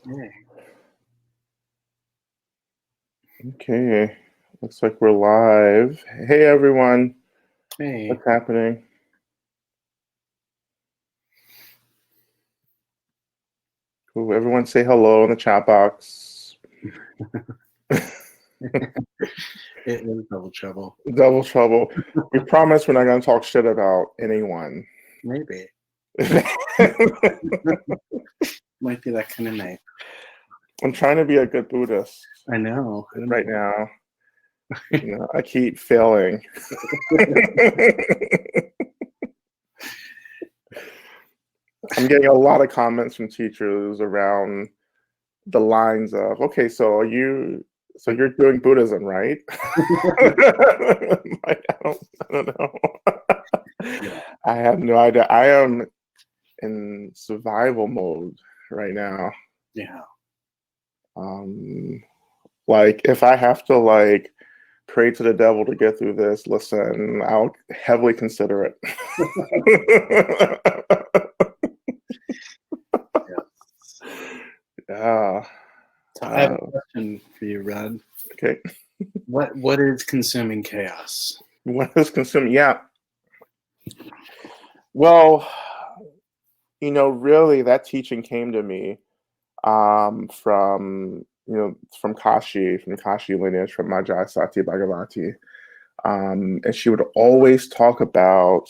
Hey. Okay, looks like we're live. Hey everyone, Hey. what's happening? Cool. Everyone say hello in the chat box. It was double trouble. Double trouble. We promise we're not going to talk shit about anyone. Maybe. Might be that kind of night. I'm trying to be a good Buddhist I know. right now. I keep failing. I'm getting a lot of comments from teachers around the lines of, okay, so you're doing Buddhism, right? Like, I don't know. Yeah. I have no idea. I am in survival mode right now. Yeah. Like if I have to like pray to the devil to get through this, listen, I'll heavily consider it. Yeah. So I have a question for you, Rod. Okay. What is consuming chaos? What is consuming? Yeah. Well, really that teaching came to me from from Kashi lineage, from Majai Sati Bhagavati. And she would always talk about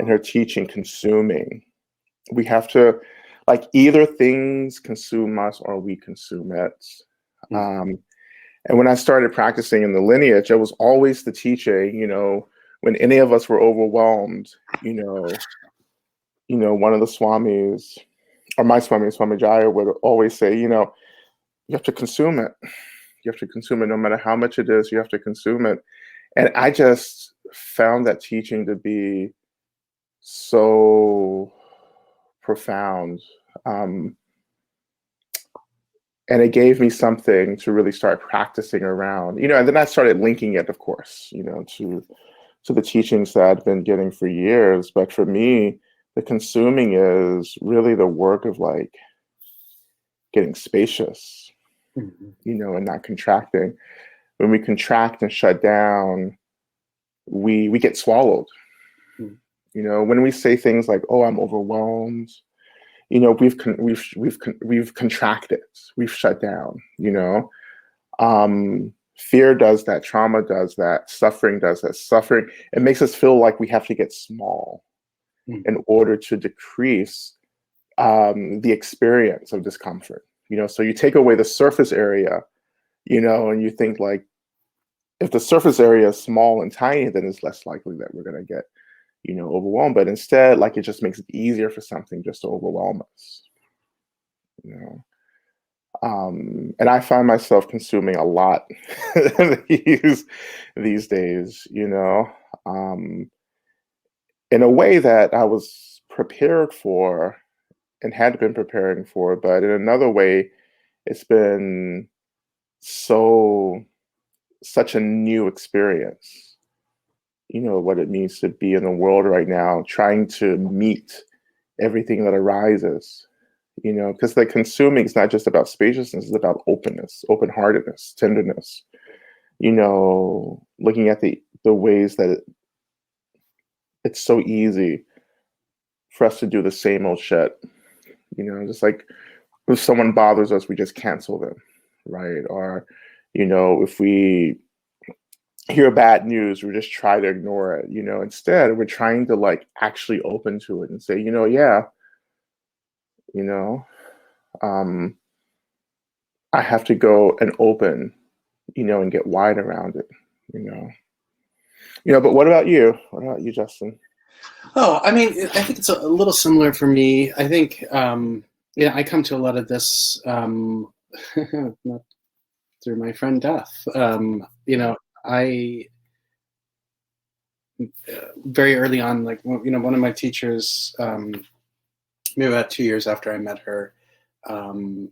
in her teaching consuming. We have to, like, either things consume us or we consume it. And when I started practicing in the lineage, it was always the teaching, when any of us were overwhelmed, one of the swamis, or my Swami Jaya, would always say, you have to consume it. You have to consume it no matter how much it is, you have to consume it. And I just found that teaching to be so profound. And it gave me something to really start practicing around, and then I started linking it, of course, to the teachings that I'd been getting for years. But for me, the consuming is really the work of like getting spacious, and not contracting. When we contract and shut down, we get swallowed. When we say things like, "Oh, I'm overwhelmed," we've contracted, we've shut down. Fear does that, trauma does that, suffering does that. Suffering, it makes us feel like we have to get small in order to decrease the experience of discomfort. So you take away the surface area, and you think like, if the surface area is small and tiny, then it's less likely that we're going to get overwhelmed. But instead, like, it just makes it easier for something just to overwhelm us. And I find myself consuming a lot these days, in a way that I was prepared for and had been preparing for, but in another way, it's been such a new experience. What it means to be in the world right now, trying to meet everything that arises. Because the consuming is not just about spaciousness, it's about openness, open-heartedness, tenderness. Looking at the ways that it's so easy for us to do the same old shit. Just like if someone bothers us, we just cancel them, right? Or, if we hear bad news, we just try to ignore it. Instead, we're trying to like actually open to it and say, yeah, um, I have to go and open, and get wide around it, But what about you? What about you, Justin? Oh, I mean, I think it's a little similar for me. I think, I come to a lot of this not through my friend Death. I very early on, like, one of my teachers, maybe about 2 years after I met her,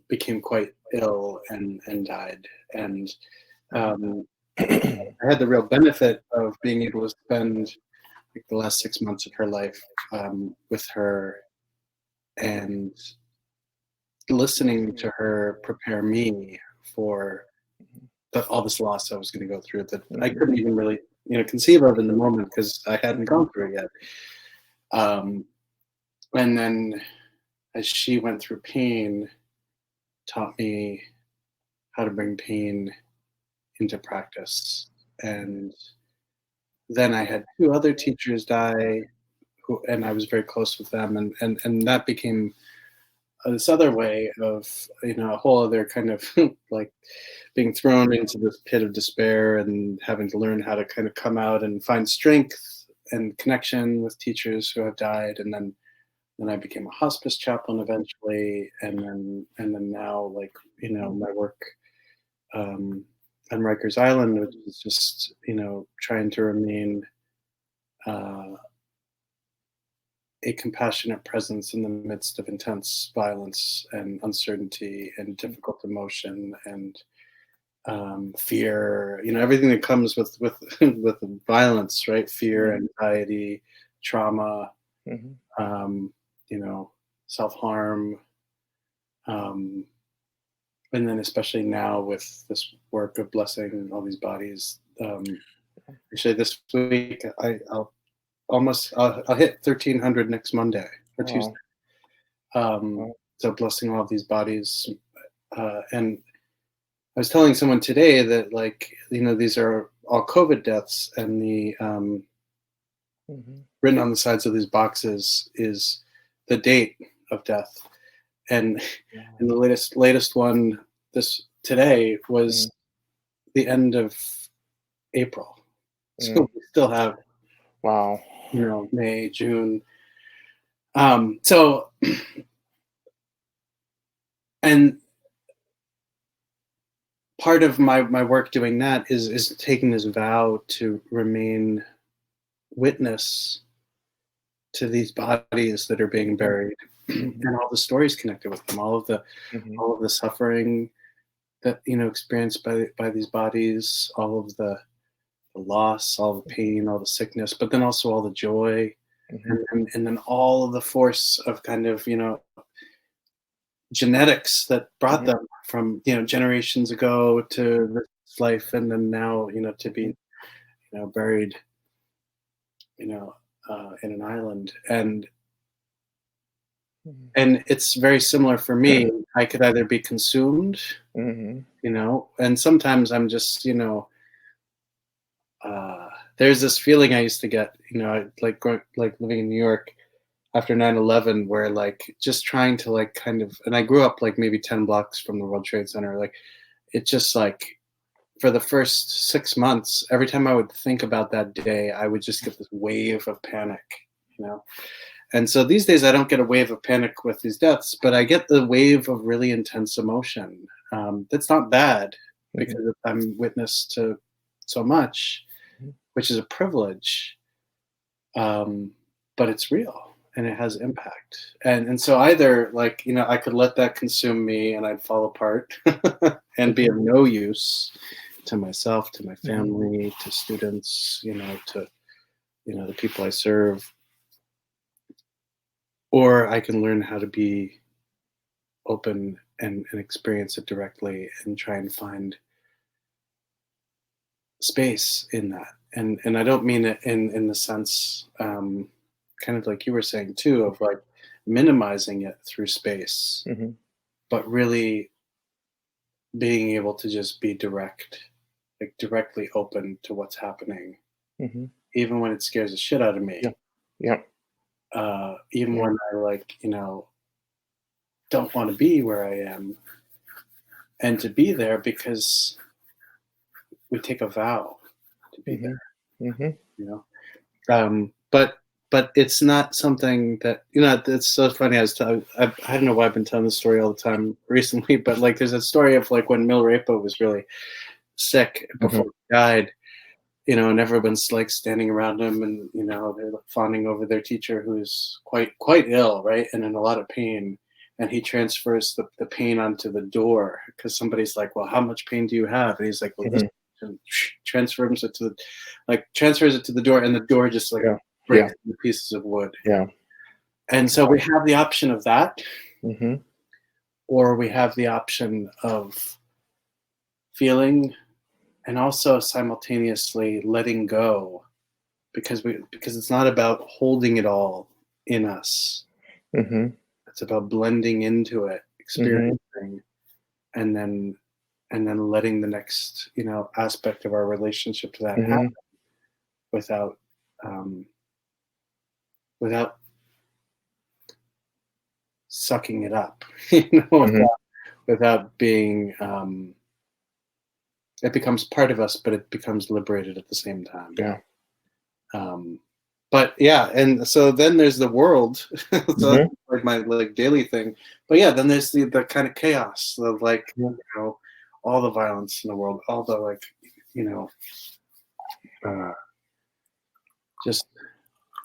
became quite ill and died. And I had the real benefit of being able to spend like the last 6 months of her life with her, and listening to her prepare me for all this loss I was going to go through that I couldn't even really, conceive of in the moment because I hadn't gone through it yet. And then as she went through pain, taught me how to bring pain into practice. And then I had 2 other teachers die, and I was very close with them, and that became this other way of, a whole other kind of like being thrown into this pit of despair and having to learn how to kind of come out and find strength and connection with teachers who have died. And then I became a hospice chaplain eventually, and then now, like, my work on Rikers Island, which is just, trying to remain a compassionate presence in the midst of intense violence and uncertainty and difficult emotion and fear, everything that comes with with violence, right? Fear, anxiety, trauma, self-harm, and then especially now with this work of blessing all these bodies. Actually, this week I'll hit 1,300 next Monday or Tuesday. So blessing all these bodies, and I was telling someone today that, like, these are all COVID deaths, and the written on the sides of these boxes is the date of death, and the latest one today was the end of April. So we still have May, June. So and part of my work doing that is taking this vow to remain witness to these bodies that are being buried, and all the stories connected with them, all of the suffering that experienced by these bodies, all of the loss, all the pain, all the sickness, but then also all the joy, and then all of the force of kind of genetics that brought them from generations ago to this life, and then now to be buried in an island. And it's very similar for me. I could either be consumed, and sometimes I'm just there's this feeling I used to get, like living in New York after 9/11, where like just trying to like kind of, and I grew up like maybe 10 blocks from the World Trade Center. Like it just like for the first 6 months, every time I would think about that day, I would just get this wave of panic, And so these days I don't get a wave of panic with these deaths, but I get the wave of really intense emotion. That's not bad because I'm witness to so much, which is a privilege. But it's real. And it has impact. And so either like, I could let that consume me and I'd fall apart and be of no use to myself, to my family, to students, to, the people I serve. Or I can learn how to be open and experience it directly and try and find space in that. And I don't mean it in the sense, kind of like you were saying too, of like minimizing it through space, but really being able to just be direct, like directly open to what's happening, even when it scares the shit out of me. Even when I like, don't want to be where I am, and to be there because we take a vow to be there, but it's not something that, it's so funny. I don't know why I've been telling this story all the time recently, but like there's a story of like when Mil Rapo was really sick before he died, and everyone's like standing around him, and they're like fawning over their teacher who's quite ill, right, and in a lot of pain, and he transfers the pain onto the door because somebody's like, well, how much pain do you have? And he's like, well, this, and transfers it to the door, and the door just like breaks into pieces of wood. And so we have the option of that, or we have the option of feeling and also simultaneously letting go, because it's not about holding it all in us. Mm-hmm. It's about blending into it, Mm-hmm. experiencing, and then letting the next, aspect of our relationship to that happen Mm-hmm. without without sucking it up, Mm-hmm. without being, it becomes part of us, but it becomes liberated at the same time. Yeah. Um, but yeah, and so then there's the world. So Mm-hmm. that's like my daily thing. But yeah, then there's the kind of chaos of all the violence in the world, all the you know, uh, just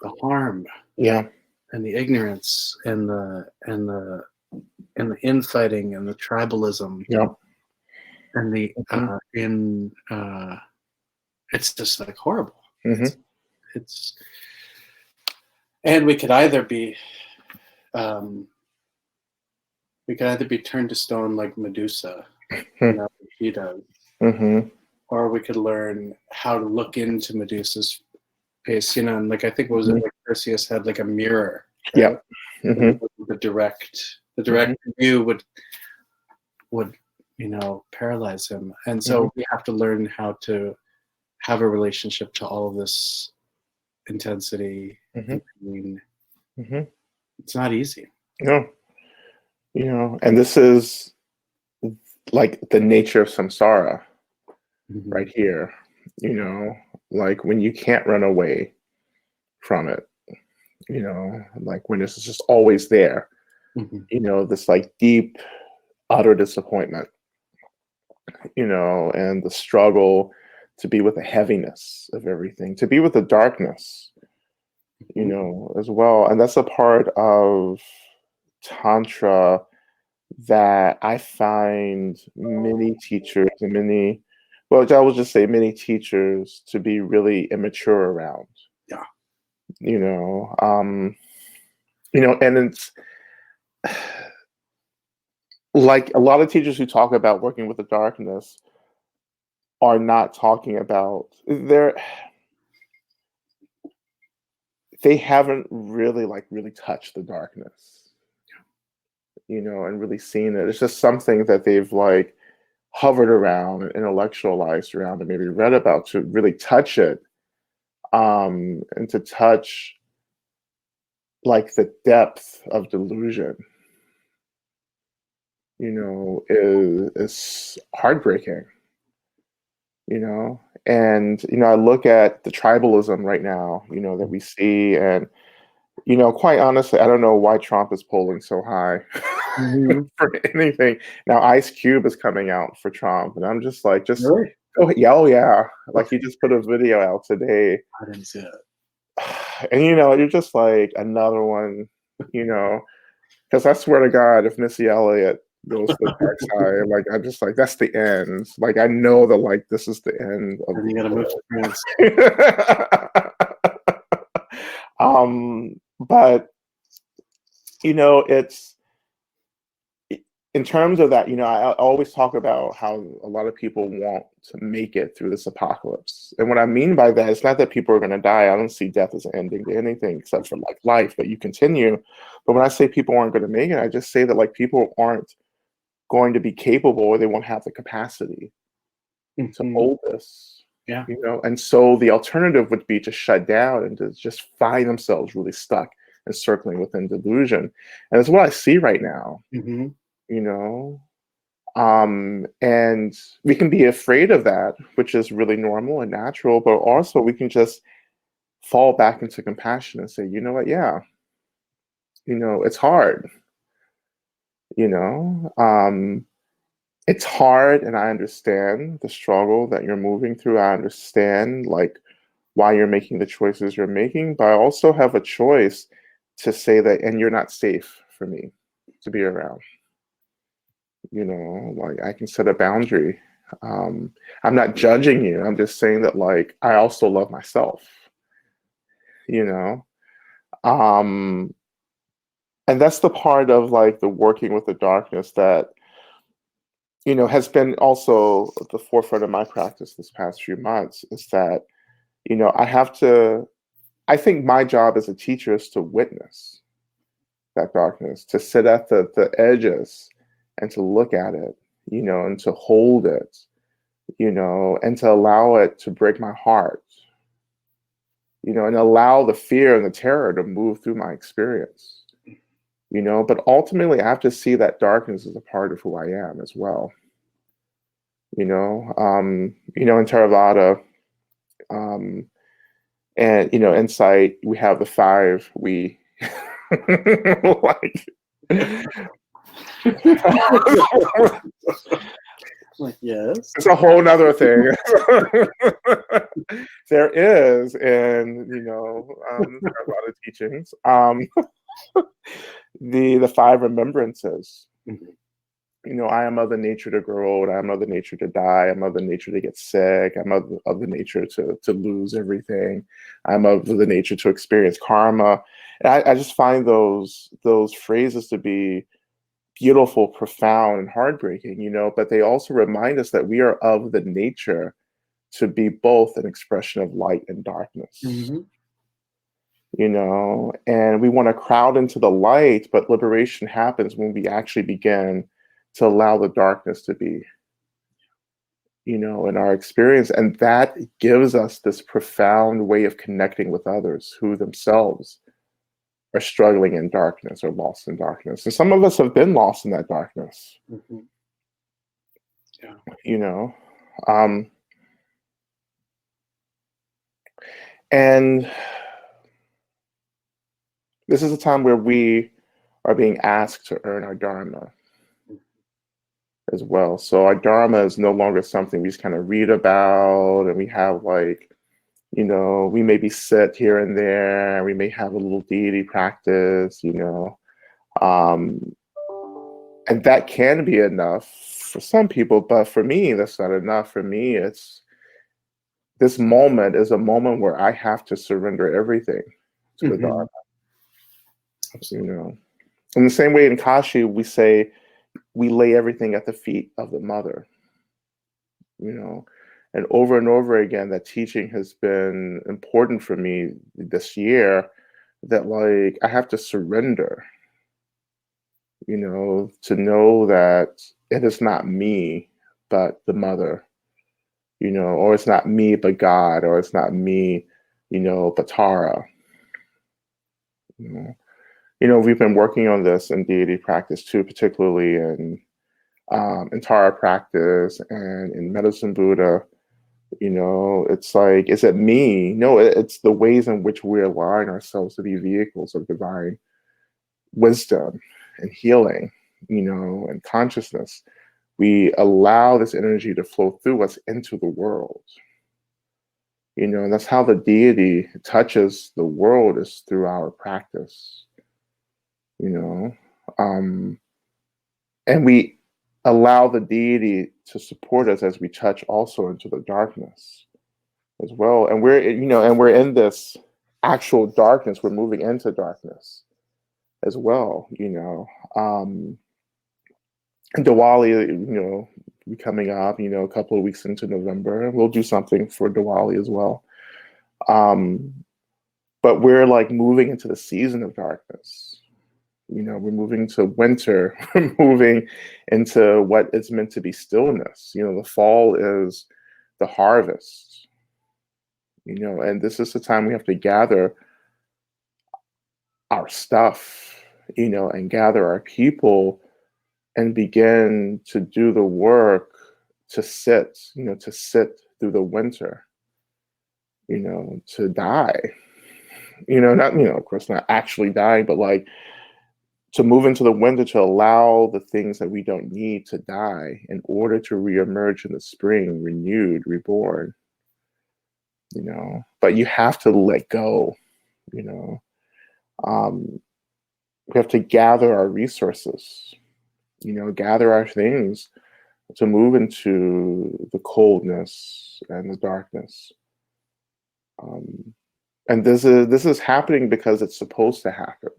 the harm Yeah. and the ignorance and the infighting and the tribalism Yeah. and the Mm-hmm. it's just like horrible. Mm-hmm. It's and um, we could either be turned to stone like Medusa, like he does, Mm-hmm. or we could learn how to look into Medusa's face, and I think what was it, Mm-hmm. like Perseus had like a mirror, Yeah. right? Mm-hmm. The direct Mm-hmm. view would paralyze him, and Mm-hmm. so we have to learn how to have a relationship to all of this intensity Mm-hmm. and pain. Mm-hmm. It's not easy. No. And this is like the nature of samsara Mm-hmm. right here, like when you can't run away from it, like when it's just always there, Mm-hmm. this like deep, utter disappointment, and the struggle to be with the heaviness of everything, to be with the darkness, as well. And that's a part of Tantra that I find many teachers and well, I will just say many teachers to be really immature around, Yeah. you know, um, and it's like a lot of teachers who talk about working with the darkness are not talking about they haven't really touched the darkness, and really seen it. It's just something that they've like hovered around and intellectualized around and maybe read about. To really touch it, and to touch like the depth of delusion, is heartbreaking, and I look at the tribalism right now, that we see. And quite honestly, I don't know why Trump is polling so high Mm-hmm. for anything. Now Ice Cube is coming out for Trump, and I'm just like, Really? oh yeah, like he just put a video out today. I didn't see it. And you're just like another one, because I swear to God, if Missy Elliott goes to the dark side, like I'm just like, that's the end. Like I know that like this is the end of And you got to move to France. the but it's in terms of that, I always talk about how a lot of people want to make it through this apocalypse. And what I mean by that, it's not that people are going to die. I don't see death as an ending to anything except for like life, but you continue. But when I say people aren't going to make it, I just say that like people aren't going to be capable, or they won't have the capacity to hold this. Yeah. And so the alternative would be to shut down and to just find themselves really stuck and circling within delusion. And it's what I see right now. Mm-hmm. And we can be afraid of that, which is really normal and natural, but also we can just fall back into compassion and say, you know what, yeah, it's hard, you know, it's hard, and I understand the struggle that you're moving through. I understand like why you're making the choices you're making, but I also have a choice to say that, and you're not safe for me to be around. Like I can set a boundary. I'm not judging you. I'm just saying that like I also love myself. you know. Um, And that's the part of like the working with the darkness that, has been also at the forefront of my practice this past few months, is that, I think my job as a teacher is to witness that darkness, to sit at the edges and to look at it, and to hold it, and to allow it to break my heart, and allow the fear and the terror to move through my experience, but ultimately I have to see that darkness as a part of who I am as well. In Theravada, and insight, we have the five we like. Like, yes, it's a whole nother thing. There is, and there are a lot of teachings. The five remembrances. I am of the nature to grow old. I am of the nature to die. I'm of the nature to get sick. I'm of the nature to lose everything. I'm of the nature to experience karma. And I just find those phrases to be beautiful, profound, and heartbreaking, but they also remind us that we are of the nature to be both an expression of light and darkness. And we want to crowd into the light, but liberation happens when we actually begin to allow the darkness to be, in our experience. And that gives us this profound way of connecting with others who themselves are struggling in darkness or lost in darkness. And some of us have been lost in that darkness. Yeah. And this is a time where we are being asked to earn our Dharma as well. So our Dharma is no longer something we just kind of read about, and we have like, we maybe sit here and there, and we may have a little deity practice, and that can be enough for some people, but for me, that's not enough. For me, this moment is a moment where I have to surrender everything to the Dharma. In the same way in Kashi, we say we lay everything at the feet of the mother, and over again, that teaching has been important for me this year, that like I have to surrender, to know that it is not me, but the mother, or it's not me, but God, or it's not me, but Tara. We've been working on this in deity practice too, particularly in Tara practice and in Medicine Buddha. It's like, is it me? No, it's the ways in which we align ourselves to be vehicles of divine wisdom and healing, and consciousness. We allow this energy to flow through us into the world. And that's how the deity touches the world, is through our practice. And we allow the deity to support us as we touch also into the darkness as well. And we're in this actual darkness. We're moving into darkness as well. Diwali, be coming up, a couple of weeks into November. We'll do something for Diwali as well. But we're like moving into the season of darkness. We're moving to winter. We're moving into what is meant to be stillness. The fall is the harvest. And this is the time we have to gather our stuff, and gather our people and begin to do the work to sit through the winter, to die, not, of course, not actually dying, but like to move into the winter, to allow the things that we don't need to die in order to reemerge in the spring, renewed, reborn, but you have to let go, we have to gather our resources, gather our things to move into the coldness and the darkness. And this is happening because it's supposed to happen.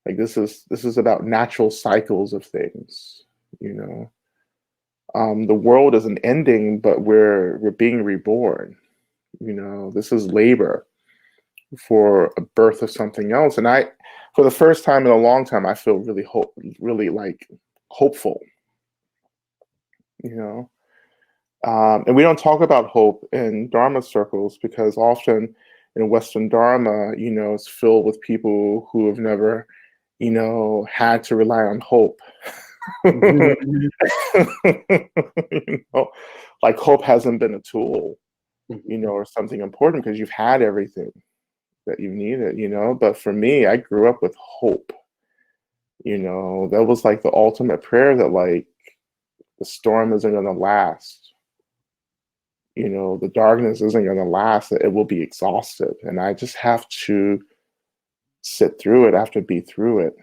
Like this is about natural cycles of things, you know. The world isn't ending, but we're being reborn. You know, this is labor for a birth of something else. And for the first time in a long time, I feel really like hopeful. You know, and we don't talk about hope in Dharma circles because often in Western Dharma, you know, it's filled with people who have never, you know, had to rely on hope. You know, like hope hasn't been a tool, you know, or something important because you've had everything that you needed, you know. But for me, I grew up with hope. You know, that was like the ultimate prayer that like the storm isn't going to last. You know, the darkness isn't going to last. That it will be exhausted, and I just have to sit through it. I have to be through it.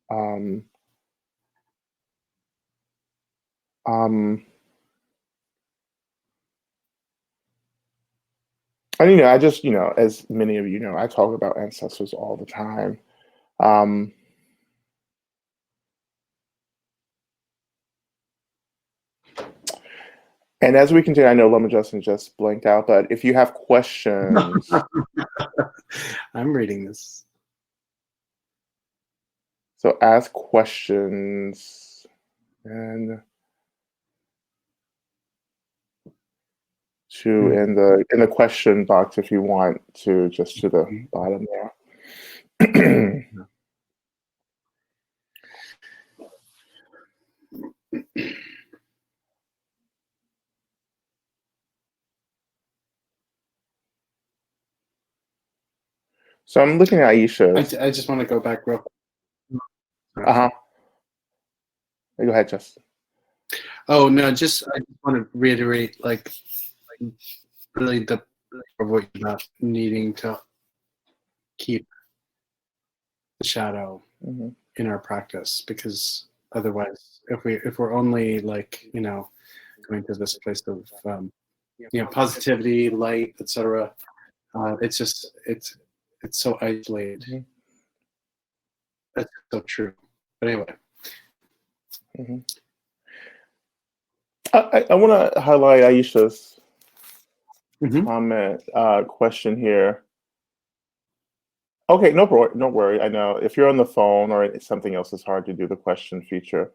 Um, um, and you know, I just, you know, as many of you know, I talk about ancestors all the time. Um, and as we continue, I know Lama Justin just blinked out, but if you have questions, I'm reading this. so ask questions and in the question box if you want to, just to the bottom there. So I'm looking at Aisha. I just want to go back real quick. Uh-huh. Go ahead, Justin. Oh no, I just want to reiterate, like really the what about needing to keep the shadow in our practice, because otherwise, if we're only like, you know, going to this place of you know, positivity, light, etc., it's just it's so isolated. That's so true. But anyway. I want to highlight Aisha's comment, question here. Okay, no worry. I know if you're on the phone or something else, it's hard to do the question feature.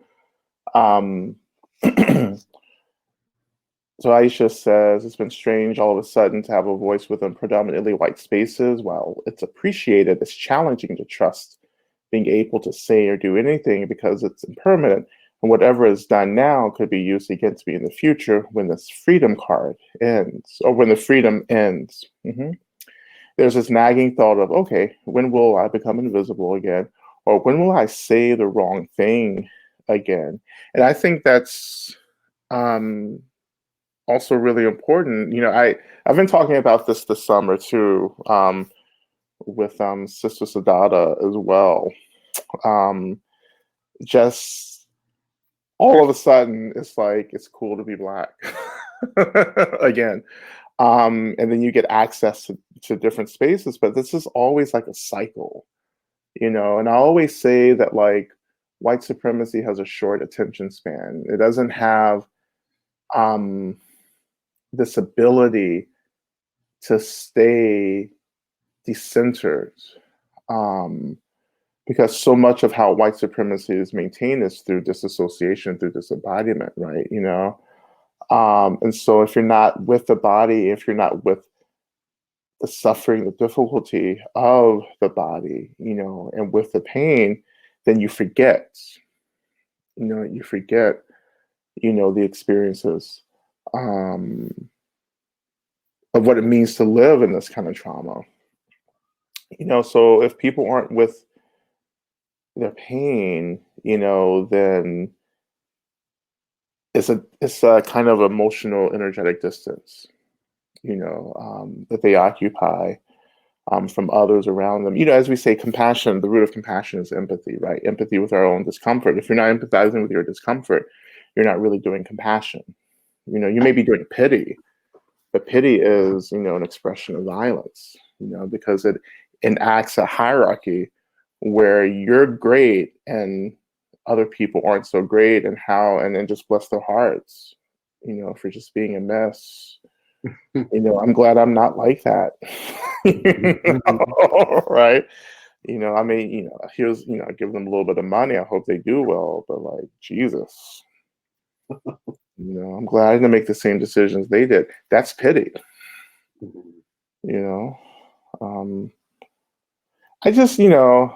So Aisha says, it's been strange all of a sudden to have a voice within predominantly white spaces. While it's appreciated, it's challenging to trust being able to say or do anything because it's impermanent. And whatever is done now could be used against me in the future when this freedom card ends, or when the freedom ends. There's this nagging thought of, okay, when will I become invisible again? Or when will I say the wrong thing again? And I think that's also really important. You know, I've been talking about this summer too, with Sister Sadada as well. Just all of a sudden, it's like it's cool to be Black again. And then you get access to different spaces, but this is always like a cycle, you know. And I always say that like white supremacy has a short attention span. It doesn't have this ability to stay decentered, because so much of how white supremacy is maintained is through disassociation, through disembodiment, right? You know, and so if you're not with the body, if you're not with the suffering, the difficulty of the body, you know, and with the pain, then you forget, the experiences of what it means to live in this kind of trauma. You know, so if people aren't with their pain, you know, then it's a kind of emotional, energetic distance, you know, that they occupy from others around them. You know, as we say, compassion, the root of compassion is empathy, right? Empathy with our own discomfort. If you're not empathizing with your discomfort, you're not really doing compassion. You know, you may be doing pity, but pity is, you know, an expression of violence, you know, because it enacts a hierarchy where you're great and other people aren't so great, and then just bless their hearts, for just being a mess. I'm glad I'm not like that. Right? I mean, here's, I give them a little bit of money. I hope they do well, but like, Jesus, I'm glad I didn't make the same decisions they did. That's pity. you know um I just, uh,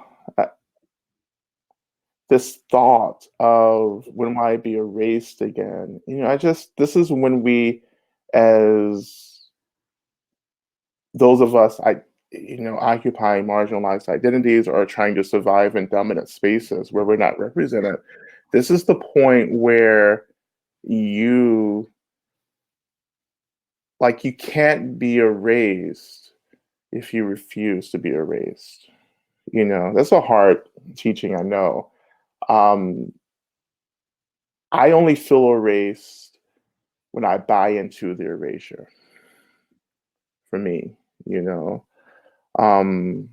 this thought of when will I be erased again, this is when we, as those of us, occupying marginalized identities or trying to survive in dominant spaces where we're not represented, this is the point where you you can't be erased if you refuse to be erased. That's a hard teaching, I know. um I only feel erased when I buy into the erasure, for me, you know. Um,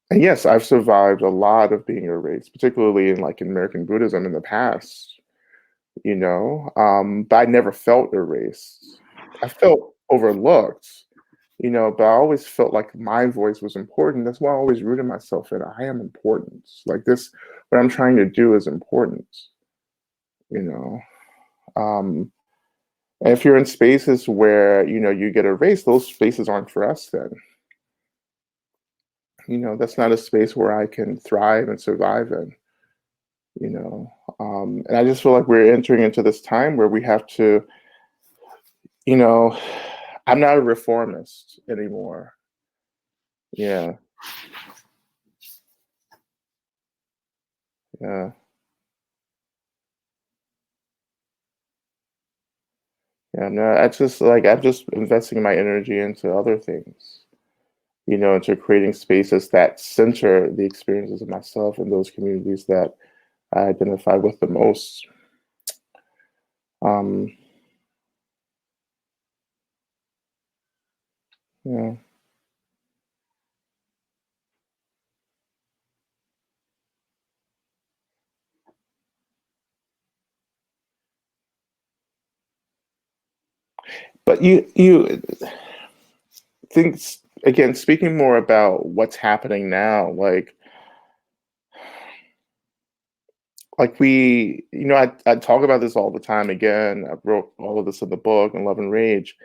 and yes, I've survived a lot of being erased, particularly in American Buddhism in the past, but I never felt erased. I felt overlooked, but I always felt like my voice was important. That's why I always rooted myself in I am important. Like this, what I'm trying to do is important, you know. Um, And if you're in spaces where, you get erased, those spaces aren't for us then. That's not a space where I can thrive and survive in, you know. And I just feel like we're entering into this time where we have to, you know, I'm not a reformist anymore. Yeah, yeah, yeah. No, I'm just investing my energy into other things, into creating spaces that center the experiences of myself and those communities that I identify with the most. Um, yeah. But you think, again, speaking more about what's happening now, I talk about this all the time. Again, I wrote all of this in the book in Love and Rage.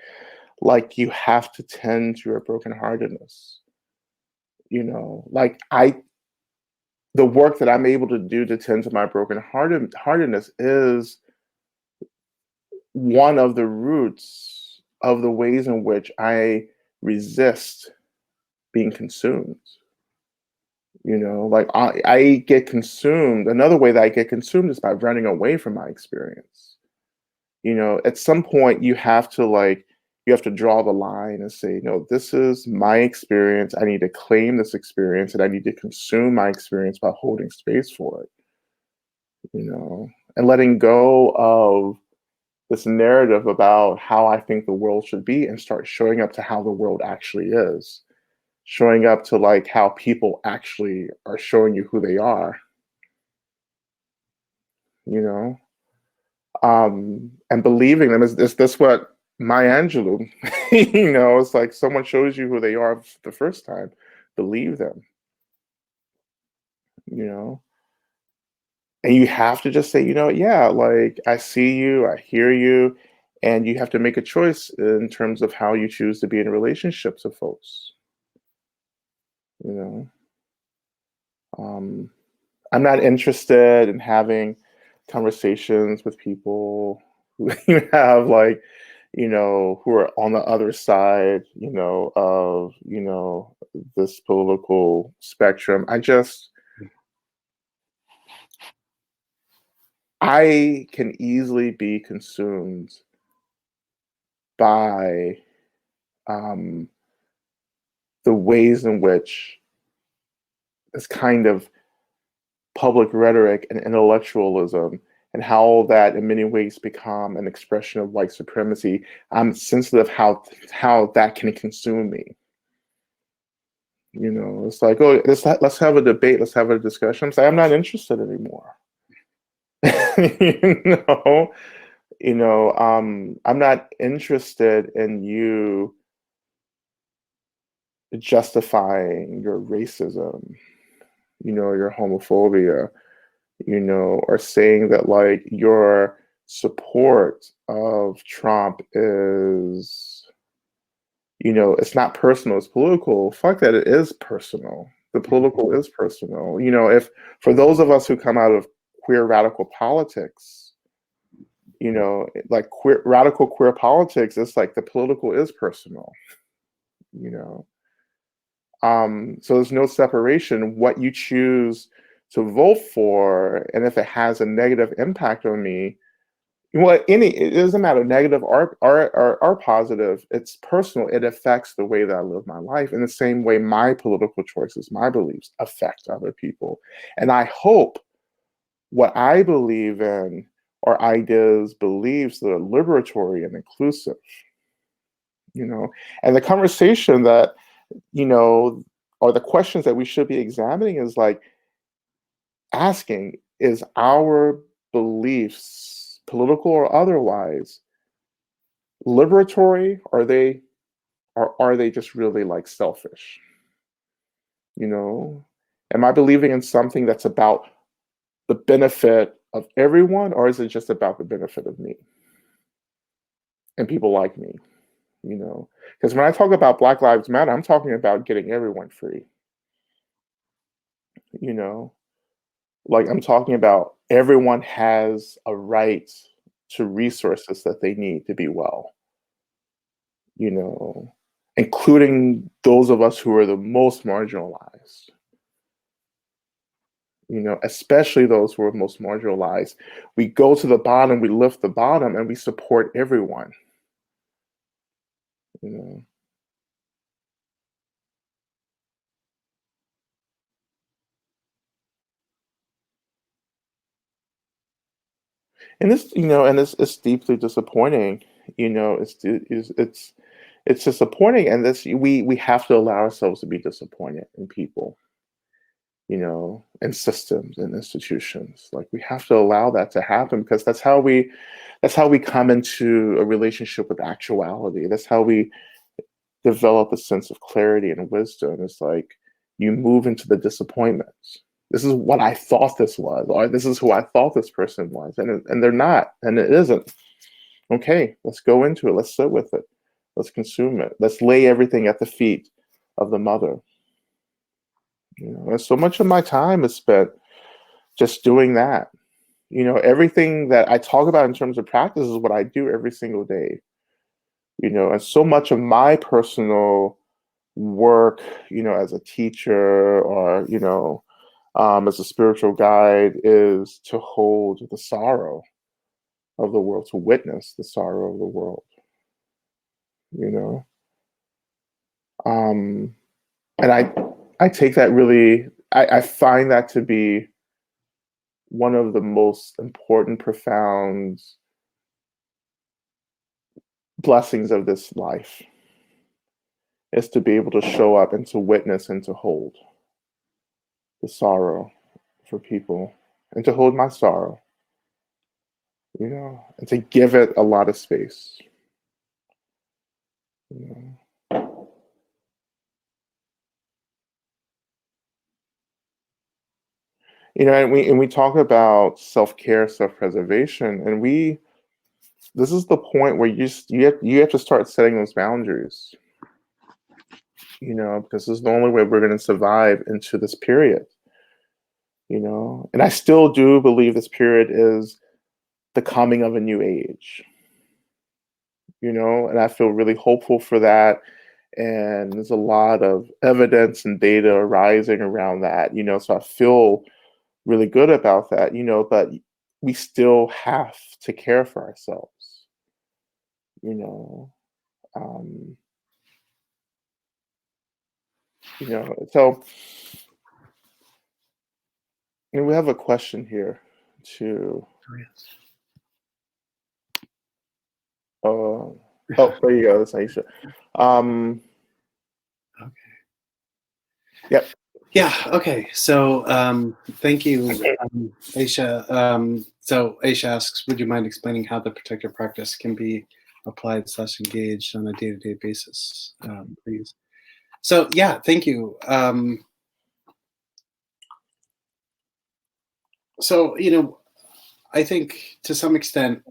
You have to tend to your brokenheartedness. The work that I'm able to do to tend to my brokenheartedness is one of the roots of the ways in which I resist being consumed. I get consumed. Another way that I get consumed is by running away from my experience. At some point you have to draw the line and say, no, this is my experience. I need to claim this experience and I need to consume my experience by holding space for it, and letting go of this narrative about how I think the world should be and start showing up to how the world actually is, showing up to how people actually are showing you who they are, you know, and believing them is this what Maya Angelou, it's like someone shows you who they are the first time, believe them, you know, and you have to just say, yeah, I see you, I hear you, and you have to make a choice in terms of how you choose to be in relationships with folks, you know. Um, I'm not interested in having conversations with people who you have who are on the other side, of, this political spectrum. I can easily be consumed by um, the ways in which this kind of public rhetoric and intellectualism and how that in many ways become an expression of white supremacy. I'm sensitive how that can consume me. You know, it's like, oh, let's have a debate, let's have a discussion. I'm saying, I'm not interested anymore. you know, I'm not interested in you justifying your racism, your homophobia, or saying that like your support of Trump is, it's not personal, it's political. Fuck that, it is personal. The political is personal. If for those of us who come out of queer radical politics, like radical queer politics, it's like the political is personal, you know. So there's no separation. What you choose to vote for, and if it has a negative impact on me, it doesn't matter, negative or positive. It's personal. It affects the way that I live my life. In the same way, my political choices, my beliefs affect other people. And I hope what I believe in are ideas, beliefs that are liberatory and inclusive. And the conversation that or the questions that we should be examining is like asking, is our beliefs, political or otherwise, liberatory? Or are they just really like selfish? Am I believing in something that's about the benefit of everyone, or is it just about the benefit of me and people like me? Because when I talk about Black Lives Matter, I'm talking about getting everyone free. Like I'm talking about everyone has a right to resources that they need to be well, including those of us who are the most marginalized, especially those who are most marginalized. We go to the bottom, we lift the bottom, and we support everyone, you know. And it's deeply disappointing. It's disappointing, and we have to allow ourselves to be disappointed in people, and systems and institutions. Like we have to allow that to happen, because that's how we come into a relationship with actuality. That's how we develop a sense of clarity and wisdom. It's like you move into the disappointment. This is what I thought this was, or this is who I thought this person was, and they're not, and it isn't. Okay, let's go into it. Let's sit with it. Let's consume it. Let's lay everything at the feet of the mother. And so much of my time is spent just doing that. Everything that I talk about in terms of practice is what I do every single day. And so much of my personal work, as a teacher or, as a spiritual guide, is to hold the sorrow of the world, to witness the sorrow of the world, you know. And I take that really, I find that to be one of the most important, profound blessings of this life, is to be able to show up and to witness and to hold the sorrow for people, and to hold my sorrow, and to give it a lot of space. You know. And we talk about self-care, self-preservation, and this is the point where you have to start setting those boundaries, because this is the only way we're going to survive into this period, And I still do believe this period is the coming of a new age, and I feel really hopeful for that. And there's a lot of evidence and data arising around that, so I feel really good about that, but we still have to care for ourselves, you know. Um, so we have a question here too. Oh, yes. Oh, there you go. That's Aisha. Okay. Yep. Yeah. Okay. So thank you, Aisha. So Aisha asks, would you mind explaining how the protector practice can be applied / engaged on a day-to-day basis, please? So yeah, thank you. So I think to some extent,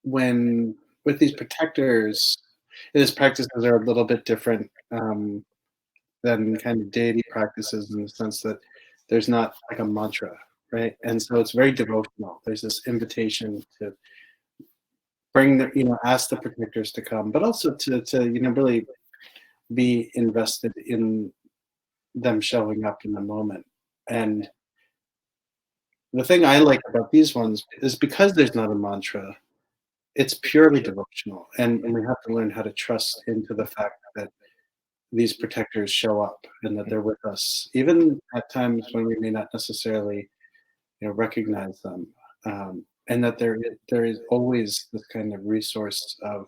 when with these protectors, these practices are a little bit different than kind of deity practices in the sense that there's not like a mantra, right? And so it's very devotional. There's this invitation to bring the, ask the protectors to come, but also to really be invested in them showing up in the moment. And the thing I like about these ones is because there's not a mantra, it's purely devotional, and we have to learn how to trust into the fact that these protectors show up and that they're with us, even at times when we may not necessarily, recognize them, and that there is always this kind of resource of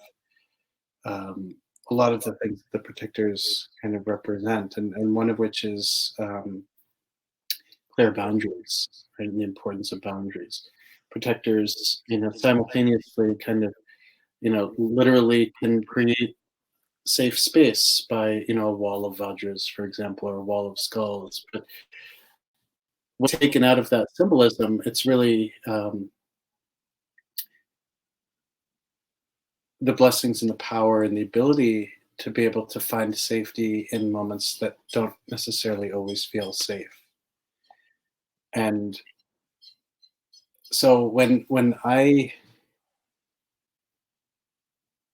a lot of the things that the protectors kind of represent, and one of which is clear boundaries, right, and the importance of boundaries. Protectors, simultaneously kind of, literally can create safe space by, a wall of vajras, for example, or a wall of skulls. But what's taken out of that symbolism, it's really the blessings and the power and the ability to be able to find safety in moments that don't necessarily always feel safe. And so when I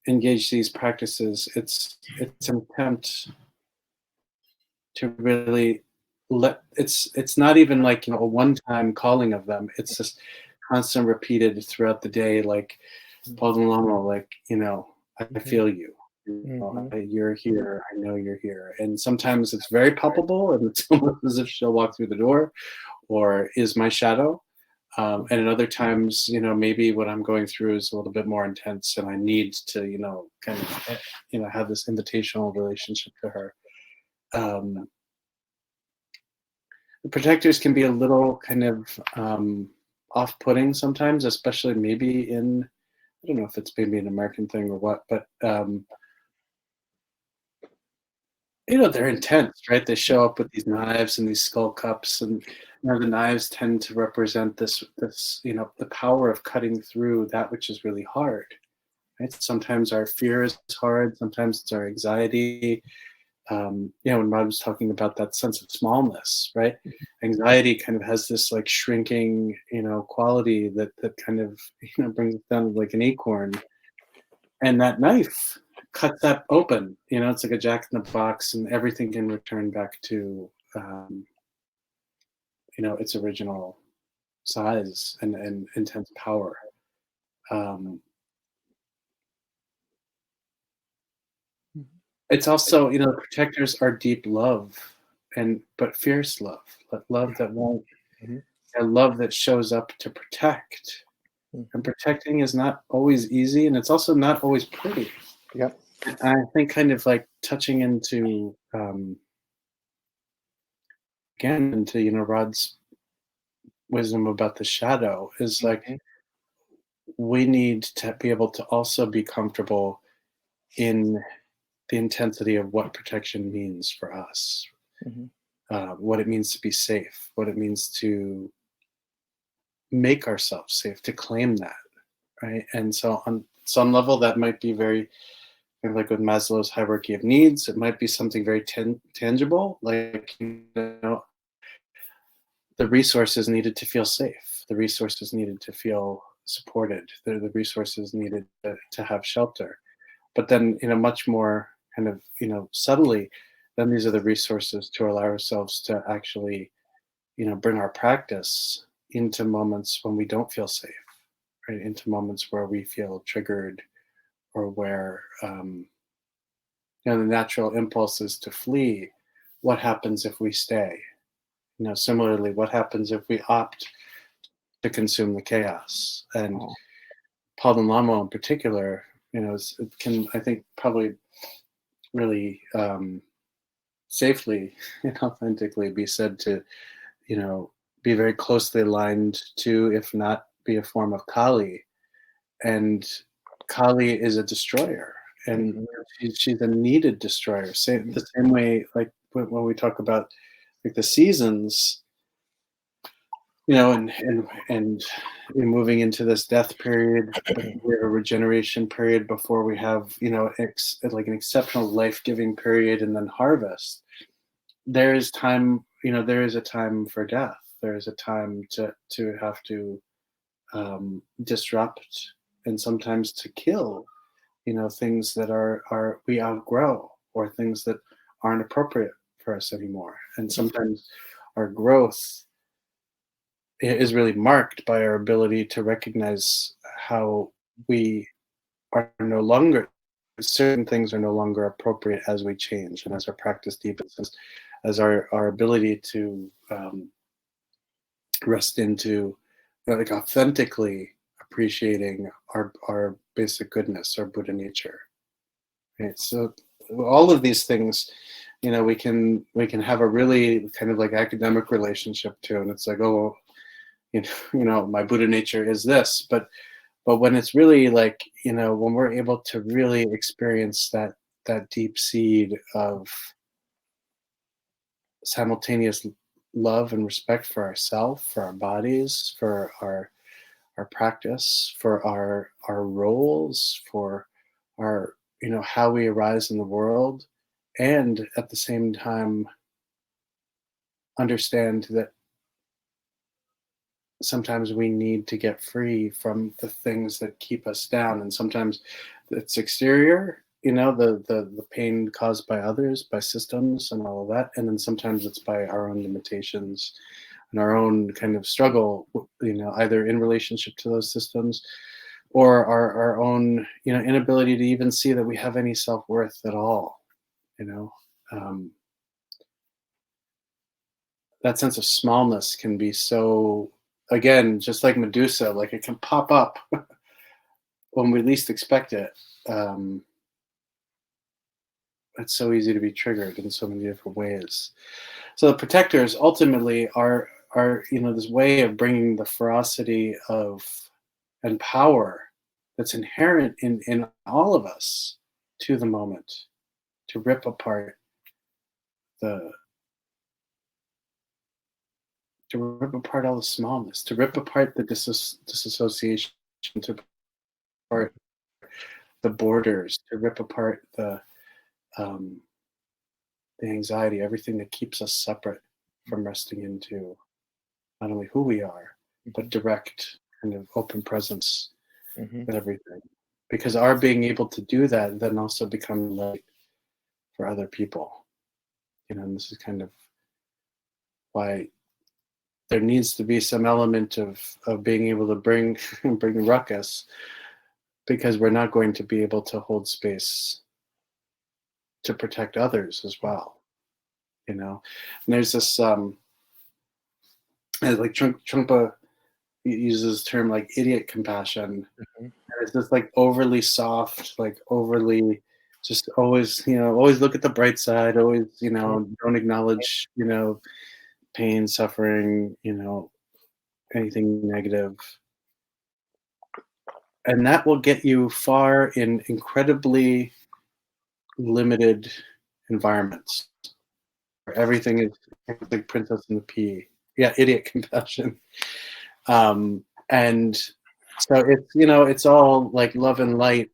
engage these practices, it's an attempt to really it's not even like a one-time calling of them. It's just constant repeated throughout the day, like Paul and Lama, like I feel you. You're here. I know you're here. And sometimes it's very palpable, and it's almost as if she'll walk through the door, or is my shadow. And at other times, maybe what I'm going through is a little bit more intense, and I need to, kind of, have this invitational relationship to her. The protectors can be a little kind of off-putting sometimes, especially maybe I don't know if it's maybe an American thing or what, but they're intense, right? They show up with these knives and these skull cups, and the knives tend to represent this, the power of cutting through that which is really hard, right? Sometimes our fear is hard, sometimes it's our anxiety. When Rod was talking about that sense of smallness, right? Anxiety kind of has this like shrinking, quality that kind of, brings it down like an acorn. And that knife cuts that open. It's like a jack in the box, and everything can return back to, its original size and intense power. It's also, protectors are deep love, but fierce love, but love that won't, a love that shows up to protect. And protecting is not always easy, and it's also not always pretty. Yep. I think kind of like touching into again into Rod's wisdom about the shadow is like we need to be able to also be comfortable in the intensity of what protection means for us, what it means to be safe, what it means to make ourselves safe, to claim that, right? And so on some level that might be very kind of like with Maslow's hierarchy of needs. It might be something very tangible, like the resources needed to feel safe, the resources needed to feel supported, the resources needed to have shelter. But then, much more kind of, subtly, then these are the resources to allow ourselves to actually, bring our practice into moments when we don't feel safe, right? Into moments where we feel triggered, or where the natural impulse is to flee. What happens if we stay? Similarly, what happens if we opt to consume the chaos? And Paul and Lama in particular, it can, I think, probably really safely and authentically be said to, you know, be very closely aligned to, if not be a form of Kali. And Kali is a destroyer, and Mhm. she's a needed destroyer. The same way, like when we talk about like the seasons, you know, and moving into this death period, we have a regeneration period before we have, you know, like an exceptional life-giving period, and then harvest. There is time, you know, there is a time for death. There is a time to have to disrupt and sometimes to kill, you know, things that are we outgrow, or things that aren't appropriate for us anymore. And sometimes our growth is really marked by our ability to recognize how we are no longer, certain things are no longer appropriate as we change and as our practice deepens, as our ability to rest into, like, authentically appreciating our basic goodness, our Buddha nature. Right? So all of these things, you know, we can have a really kind of like academic relationship to, and it's like, oh, you know, my Buddha nature is this, but when it's really like, you know, when we're able to really experience that deep seed of simultaneous love and respect for ourselves, for our bodies, for our practice, for our roles, for our, you know, how we arise in the world, and at the same time understand that sometimes we need to get free from the things that keep us down, and sometimes it's exterior, you know, the pain caused by others, by systems and all of that, and then sometimes it's by our own limitations and our own kind of struggle, you know, either in relationship to those systems, or our own, you know, inability to even see that we have any self-worth at all, you know. um, that sense of smallness can be so, again, just like Medusa, like it can pop up when we least expect it. um, it's so easy to be triggered in so many different ways. So the protectors ultimately are, you know, this way of bringing the ferocity of and power that's inherent in all of us to the moment, to rip apart the to rip apart all the smallness, to rip apart the disassociation, to rip apart the borders, to rip apart um, the anxiety, everything that keeps us separate from resting into not only who we are, but direct kind of open presence Mhm. with everything. Because our being able to do that then also becomes light for other people. You know, and this is kind of why there needs to be some element of being able to bring bring ruckus, because we're not going to be able to hold space to protect others as well. You know, and there's this like Trungpa uses the term like idiot compassion. Mhm. It's just like overly soft, like overly just always, you know, always look at the bright side, always, you know, don't acknowledge, you know, pain, suffering, you know, anything negative. And that will get you far in incredibly limited environments where everything is like Princess and the Pea. Yeah, idiot compassion. And so it's, you know, it's all like love and light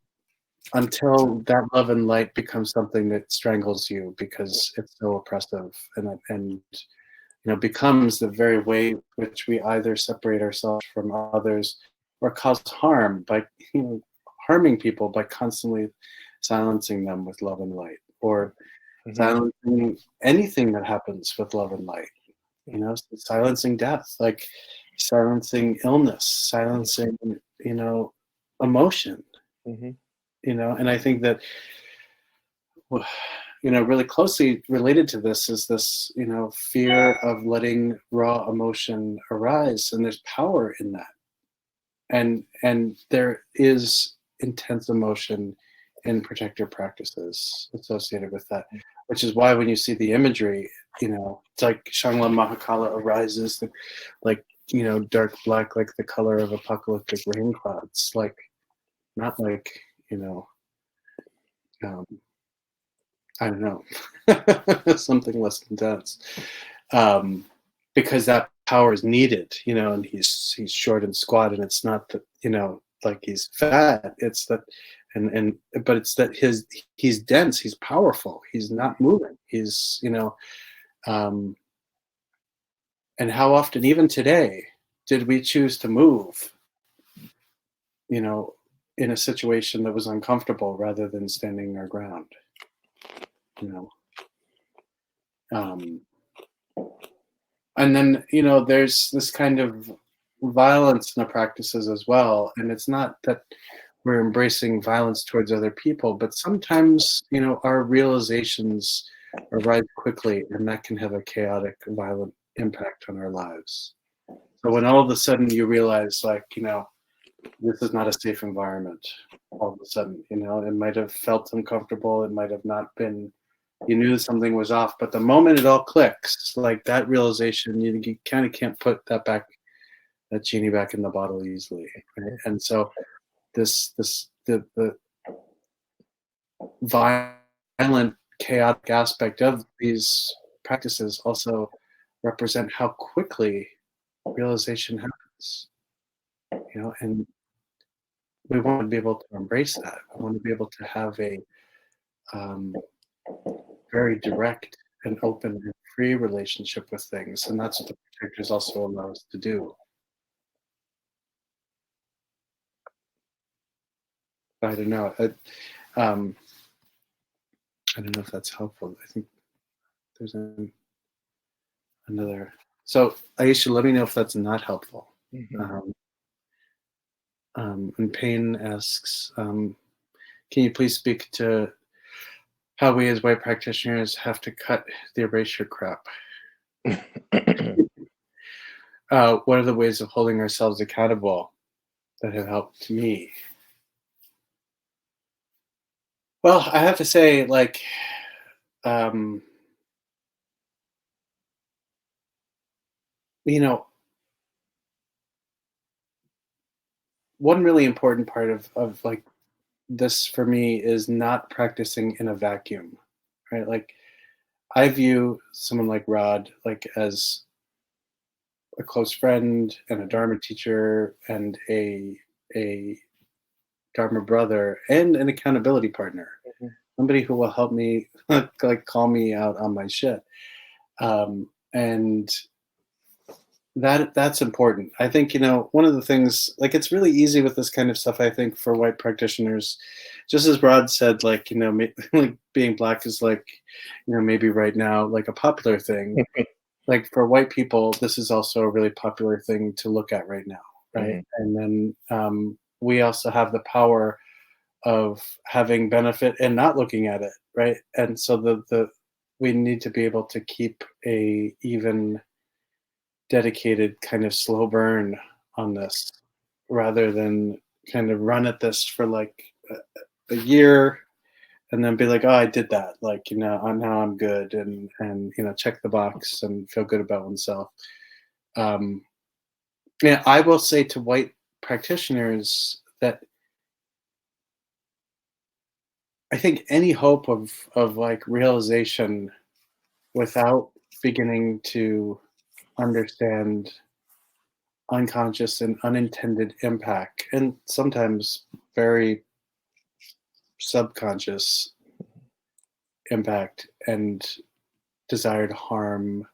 until that love and light becomes something that strangles you because it's so oppressive, and you know, becomes the very way which we either separate ourselves from others or cause harm by, you know, harming people by constantly silencing them with love and light, or Mhm. silencing anything that happens with love and light, you know, silencing death, like silencing illness, silencing, you know, emotion, Mhm. you know. And I think that, you know, really closely related to this is this, you know, fear of letting raw emotion arise, and there's power in that, and there is intense emotion in protector practices associated with that. which is why when you see the imagery, it's like Shangla Mahakala arises, like, dark black, like the color of apocalyptic rain clouds, like, not like, um, I don't know, something less intense, because that power is needed, and he's short and squat, and it's not that, like he's fat, it's that, but it's that he's dense, he's powerful, he's not moving, he's, and how often, even today, did we choose to move, in a situation that was uncomfortable rather than standing our ground, um, and then, there's this kind of violence in the practices as well, and it's not that we're embracing violence towards other people, but sometimes, our realizations arise quickly, and that can have a chaotic, violent impact on our lives. So when all of a sudden you realize, like, this is not a safe environment, all of a sudden, it might have felt uncomfortable, it might have not been, you knew something was off, but the moment it all clicks, like that realization, you kind of can't put that genie back in the bottle easily, right? And so the violent, chaotic aspect of these practices also represent how quickly realization happens, and we want to be able to embrace that. We want to be able to have a very direct and open and free relationship with things, and that's what the protectors also allow us to do. I don't know. I don't know if that's helpful. I think there's another. So Aisha, let me know if that's not helpful. Mm-hmm. And Payne asks, can you please speak to how we as white practitioners have to cut the erasure crap? What are the ways of holding ourselves accountable that have helped me? Well, I have to say, like, one really important part of like this for me is not practicing in a vacuum, right? Like, I view someone like Rod like as a close friend and a Dharma teacher and a Dharma brother and an accountability partner, somebody who will help me like call me out on my shit, and that's important. I think, one of the things, like, it's really easy with this kind of stuff, I think, for white practitioners, just as Rod said, like, like being black is like, maybe right now like a popular thing. Like, for white people, this is also a really popular thing to look at right now, right? And then we also have the power of having benefit and not looking at it, right? And so the we need to be able to keep a even dedicated kind of slow burn on this, rather than kind of run at this for like a year and then be like, oh, I did that, like, now I'm good, and check the box and feel good about oneself. Yeah, I will say to white practitioners that I think any hope of like realization without beginning to understand unconscious and unintended impact, and sometimes very subconscious impact and desired harm,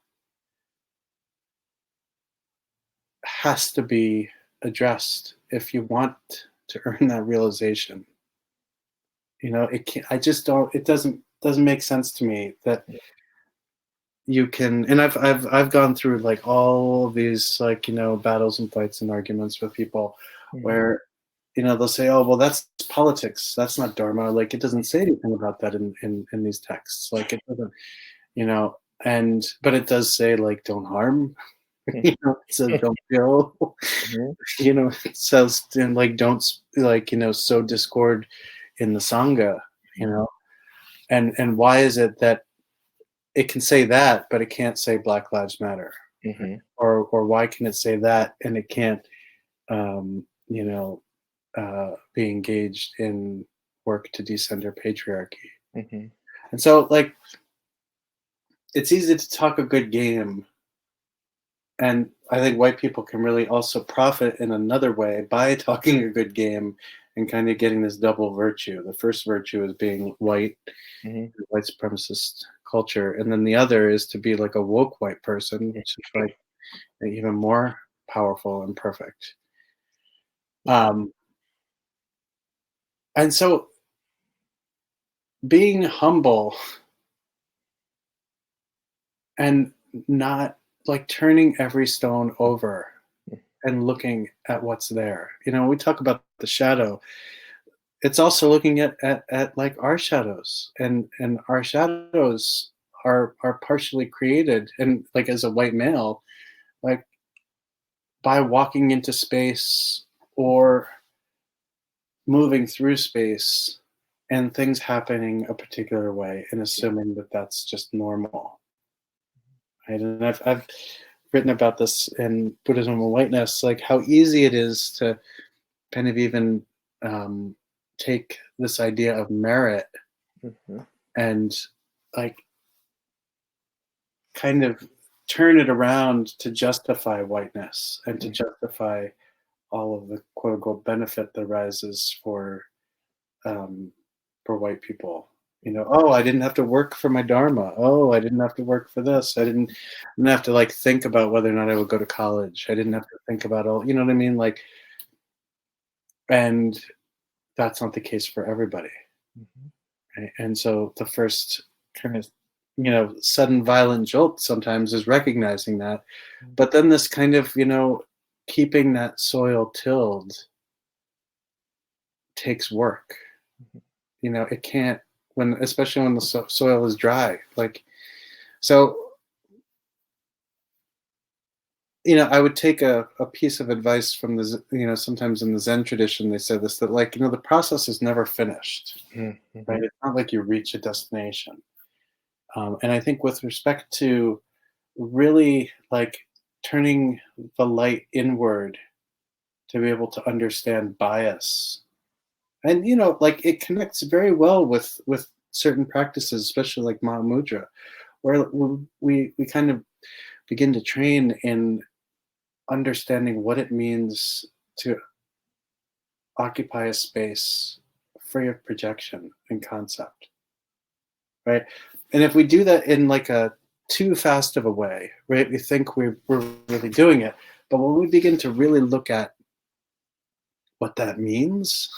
has to be addressed if you want to earn that realization. It can't, I just don't, it doesn't make sense to me that you can, and I've gone through like all of these, like, battles and fights and arguments with people where, they'll say, oh, well, that's politics, that's not Dharma, like, it doesn't say anything about that in these texts, like, it doesn't, but it does say, like, don't harm, it says don't kill, it says, and like, don't, like, sow discord in the Sangha, and why is it that it can say that, but it can't say Black Lives Matter, Mm-hmm. or why can it say that and it can't, you know, be engaged in work to decenter patriarchy. Mm-hmm. And so, like, it's easy to talk a good game, and I think white people can really also profit in another way by talking a good game and kind of getting this double virtue. The first virtue is being white, Mm-hmm. white supremacist culture, and then the other is to be like a woke white person, which is like even more powerful and perfect. Um, and so being humble and not like turning every stone over and looking at what's there. You know, we talk about the shadow. It's also looking at like our shadows, and our shadows are partially created, and like as a white male, like by walking into space or moving through space and things happening a particular way and assuming that that's just normal. Right? And I've written about this in Buddhism and Whiteness, like how easy it is to kind of even um, take this idea of merit Mm-hmm. and like kind of turn it around to justify whiteness and to justify all of the quote unquote benefit that arises um, for white people. You know, oh, I didn't have to work for my dharma. Oh, I didn't have to work for this. I didn't have to like think about whether or not I would go to college. I didn't have to think about all. You know what I mean? Like, and that's not the case for everybody. Mm-hmm. Right? And so the first kind of sudden violent jolt sometimes is recognizing that, but then this kind of keeping that soil tilled takes work. It can't, when especially when the soil is dry, like, so I would take a piece of advice from sometimes in the Zen tradition they say this, that like the process is never finished, Mm-hmm. right? It's not like you reach a destination. And I think with respect to really like turning the light inward to be able to understand bias, and like it connects very well with certain practices, especially like Mahamudra, where we kind of begin to train in understanding what it means to occupy a space free of projection and concept, right? And if we do that in like a too fast of a way, right, we think we're really doing it. But when we begin to really look at what that means,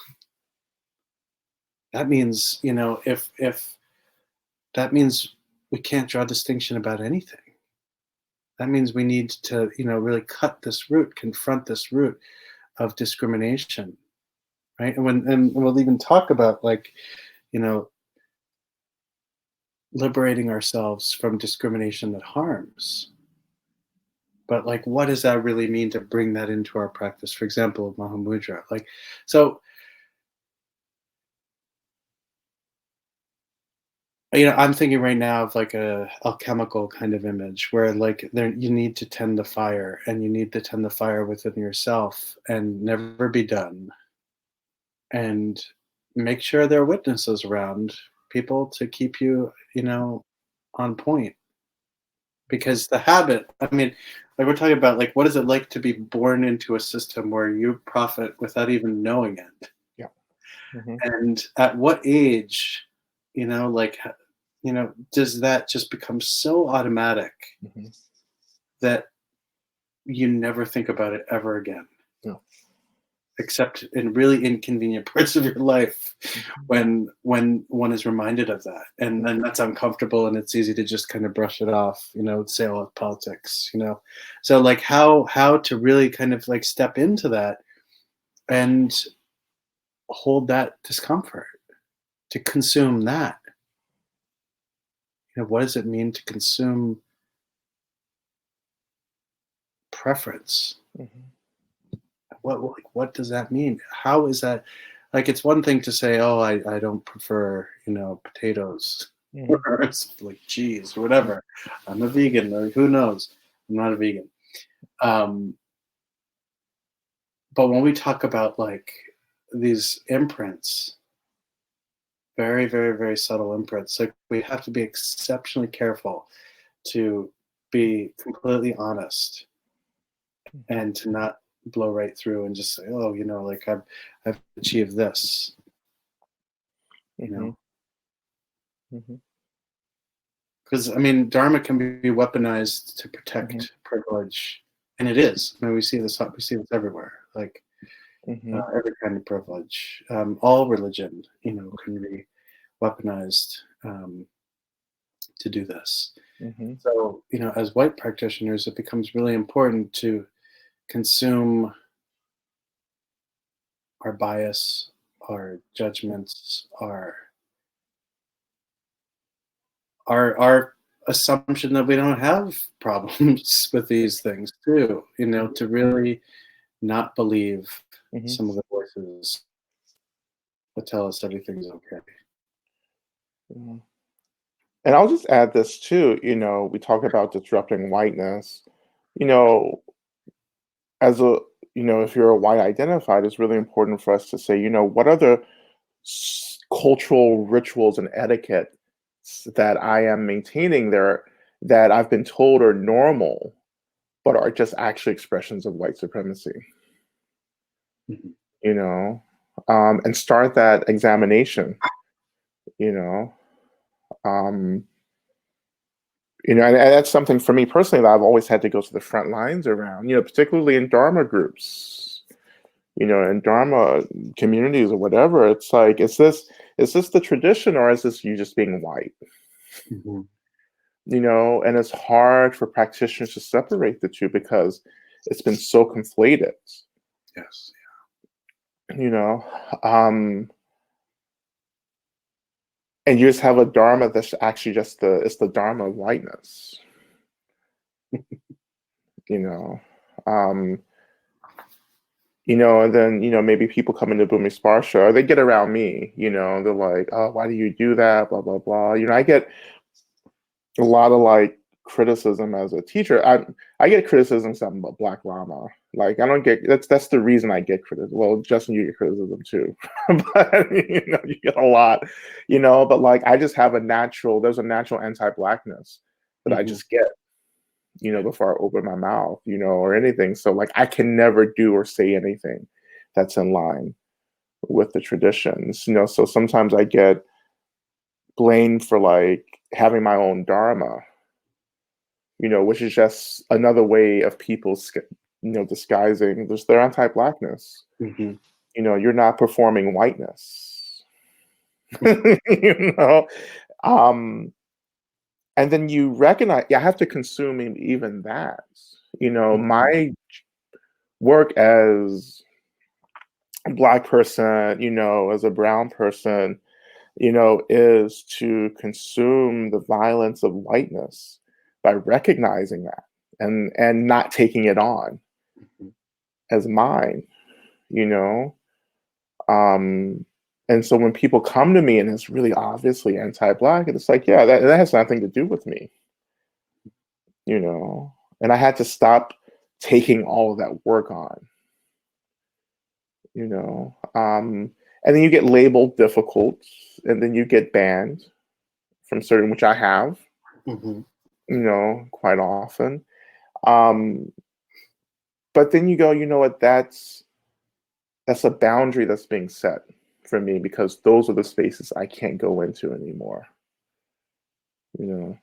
if that means we can't draw distinction about anything. That means we need to, really cut this root, confront this root of discrimination, right? And we'll even talk about like, you know, liberating ourselves from discrimination that harms. But like, what does that really mean to bring that into our practice? For example, of Mahamudra, like, so I'm thinking right now of like a alchemical kind of image where like there you need to tend the fire, and you need to tend the fire within yourself and never be done, and make sure there are witnesses around, people to keep you on point, because the habit, I mean, like we're talking about, like what is it like to be born into a system where you profit without even knowing it, Yeah. Mm-hmm. and at what age, like does that just become so automatic Mm-hmm. that you never think about it ever again, Yeah. except in really inconvenient parts of your life, Mm-hmm. when one is reminded of that, and then that's uncomfortable, and it's easy to just kind of brush it off, say, oh, politics, so like how to really kind of like step into that and hold that discomfort, to consume that. What does it mean to consume preference? Mm-hmm. What does that mean? How is that? Like, it's one thing to say, oh, I don't prefer potatoes, Mhm. or it's like cheese or whatever. I'm a vegan, or who knows? I'm not a vegan. Um, but when we talk about like these imprints, very, very, very subtle imprints, like we have to be exceptionally careful to be completely honest and to not blow right through and just say, oh, like I've achieved this, you Mhm. know. Mhm. Because I mean, dharma can be weaponized to Mhm. protect privilege, and it is. I mean, we see this everywhere. Like Mhm. every kind of privilege, all religion, can be weaponized to do this. Mhm. So, as white practitioners, it becomes really important to consume our bias, our judgments, our assumption that we don't have problems with these things too. To really not believe Mhm. some of the voices that tell us everything's okay. Mhm. And I'll just add this too, we talk about disrupting whiteness. You know, as a, if you're a white identified, it's really important for us to say, what are the cultural rituals and etiquette that I am maintaining there that I've been told are normal, but are just actually expressions of white supremacy, Mhm. you know, and start that examination, you know. Um, and that's something for me personally that I've always had to go to the front lines around, particularly in Dharma groups, in Dharma communities or whatever. It's like, is this the tradition or is this you just being white? Mhm. And it's hard for practitioners to separate the two because it's been so conflated, Yes. you know. Um, and you just have a Dharma that's actually just it's the Dharma of whiteness, you know. Um, and then, maybe people come into Bhumisparsha or they get around me, they're like, oh, why do you do that? Blah, blah, blah. I get a lot of like criticism as a teacher. I get criticism because I'm a Black Lama. Like I don't get that's the reason I get criticism. Well, Justin, you get criticism too, but you get a lot, But like I just have there's a natural anti-Blackness that I Mhm. just get, before I open my mouth, or anything. So like I can never do or say anything that's in line with the traditions, So sometimes I get blamed for like having my own dharma, which is just another way of people, disguising just their anti-Blackness. Mhm. You're not performing whiteness, you know. Um, and then you recognize, I have to consume even that. Mhm. My work as a Black person, as a brown person, is to consume the violence of whiteness by recognizing that and not taking it on Mhm. as mine, you know? Um, and so when people come to me and it's really obviously anti-Black, it's like, yeah, that has nothing to do with me, you know? And I had to stop taking all of that work on, you know? And then you get labeled difficult and then you get banned from certain, which I have, Mhm. quite often. Um, but then you go, you know what, that's a boundary that's being set for me because those are the spaces I can't go into anymore. You know,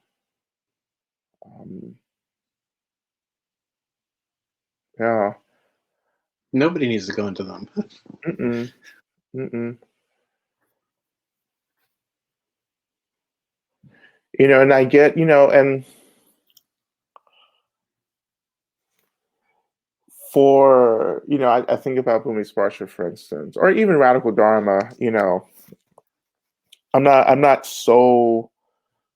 um, yeah, Nobody needs to go into them. mm-mm, mm-mm. And I get, and for, I think about Bhumisparsha, for instance, or even Radical Dharma, I'm not so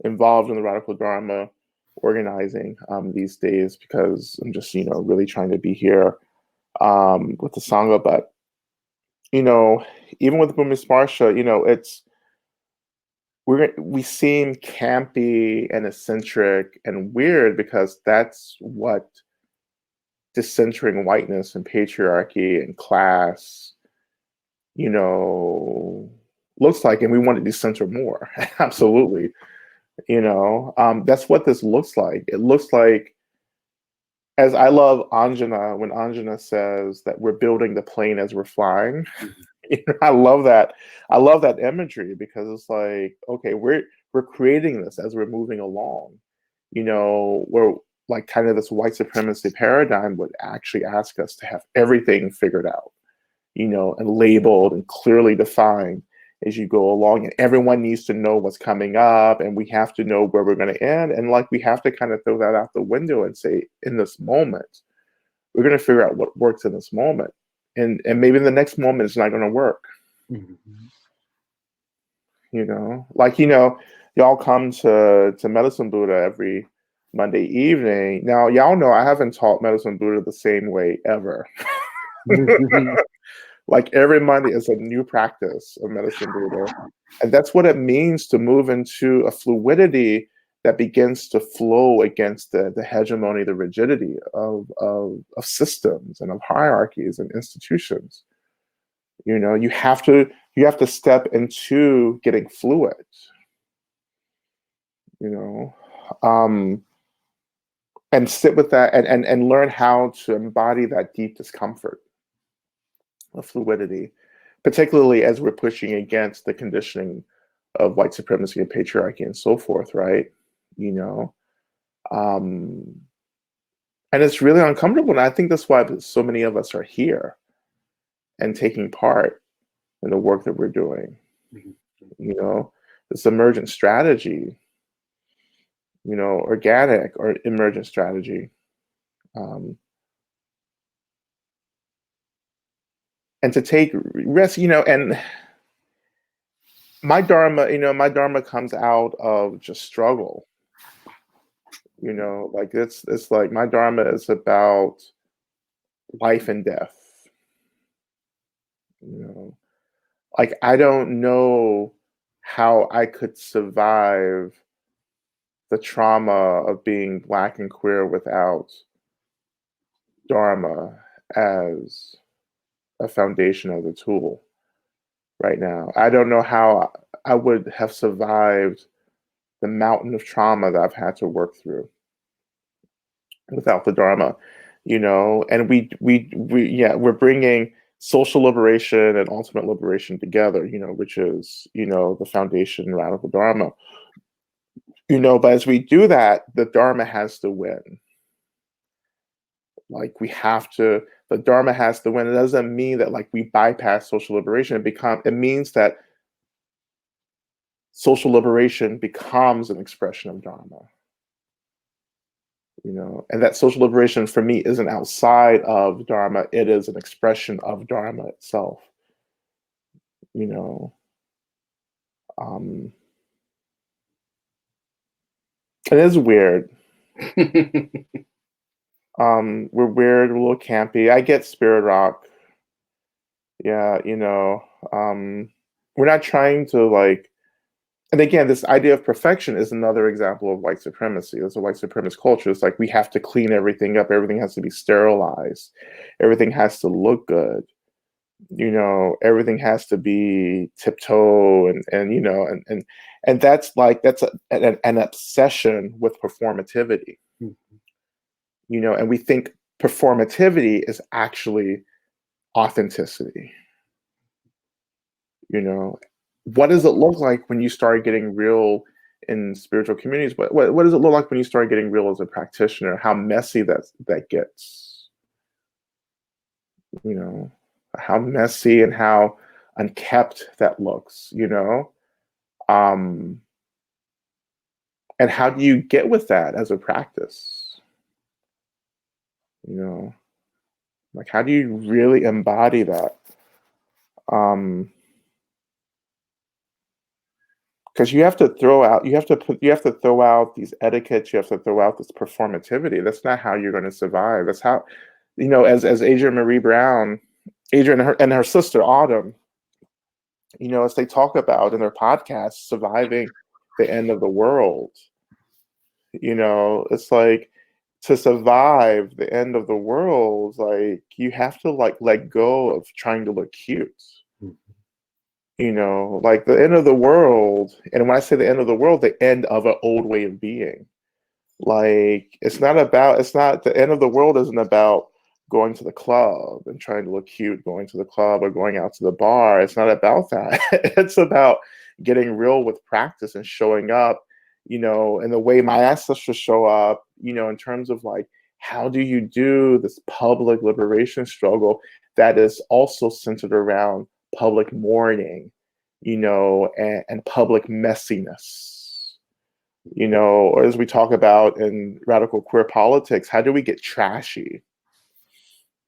involved in the Radical Dharma organizing these days because I'm just, really trying to be here with the Sangha. But, you know, even with Bhumisparsha, we seem campy and eccentric and weird because that's what decentering whiteness and patriarchy and class, you know, looks like, and we want to decenter more. Absolutely. You know, that's what this looks like. It looks like, as I love Anjana, when Anjana says that we're building the plane as we're flying. You know, I love that. I love that imagery because it's like, okay, we're creating this as we're moving along. You know, we're like kind of this white supremacy paradigm would actually ask us to have everything figured out, you know, and labeled and clearly defined as you go along. And everyone needs to know what's coming up, and we have to know where we're going to end. And like we have to kind of throw that out the window and say, in this moment, we're going to figure out what works in this moment. And maybe in the next moment it's not going to work. Mm-hmm. You know, like, you know, y'all come to Medicine Buddha every Monday evening. Now, y'all know I haven't taught Medicine Buddha the same way ever. Like every Monday is a new practice of Medicine Buddha. And that's what it means to move into a fluidity that begins to flow against the hegemony, the rigidity of systems and of hierarchies and institutions. You know, you have to step into getting fluid. You know, and sit with that and learn how to embody that deep discomfort of fluidity, particularly as we're pushing against the conditioning of white supremacy and patriarchy and so forth, right? You know, and it's really uncomfortable. And I think that's why so many of us are here and taking part in the work that we're doing. You know, this emergent strategy, you know, organic or emergent strategy. And to take risks, you know, and my Dharma comes out of just struggle. You know, like it's like my Dharma is about life and death. You know, like I don't know how I could survive the trauma of being Black and queer without Dharma as a foundation of the tool right now. I don't know how I would have survived the mountain of trauma that I've had to work through without the Dharma, you know. And we're bringing social liberation and ultimate liberation together, you know, which is, you know, the foundation and radical Dharma, you know. But as we do that, the Dharma has to win. Like the Dharma has to win. It doesn't mean that like we bypass social liberation. It means that social liberation becomes an expression of Dharma. You know, and that social liberation for me isn't outside of Dharma, it is an expression of Dharma itself. You know, it is weird. We're weird, a little campy. I get spirit rock. Yeah, you know, we're not trying to like, and again, this idea of perfection is another example of white supremacy. There's a white supremacist culture. It's like we have to clean everything up. Everything has to be sterilized. Everything has to look good. You know, everything has to be tiptoe and you know, and that's an obsession with performativity. You know, and we think performativity is actually authenticity. You know, what does it look like when you start getting real in spiritual communities? What does it look like when you start getting real as a practitioner? How messy that gets. You know, how messy and how unkept that looks. You know, and how do you get with that as a practice? You know, like how do you really embody that? Because you have to throw out these etiquettes, you have to throw out this performativity. That's not how you're going to survive. That's how, you know, as Adrienne Maree Brown, Adrienne and her sister Autumn, as they talk about in their podcasts, surviving the end of the world. It's like, to survive the end of the world, like, you have to like let go of trying to look cute. Like the end of the world, and when I say the end of the world, the end of an old way of being. Like, it's not, the end of the world isn't about going to the club and trying to look cute, going to the club or going out to the bar. It's not about that. It's about getting real with practice and showing up, in the way my ancestors show up, in terms of like, how do you do this public liberation struggle that is also centered around public mourning, and public messiness. Or as we talk about in radical queer politics, how do we get trashy?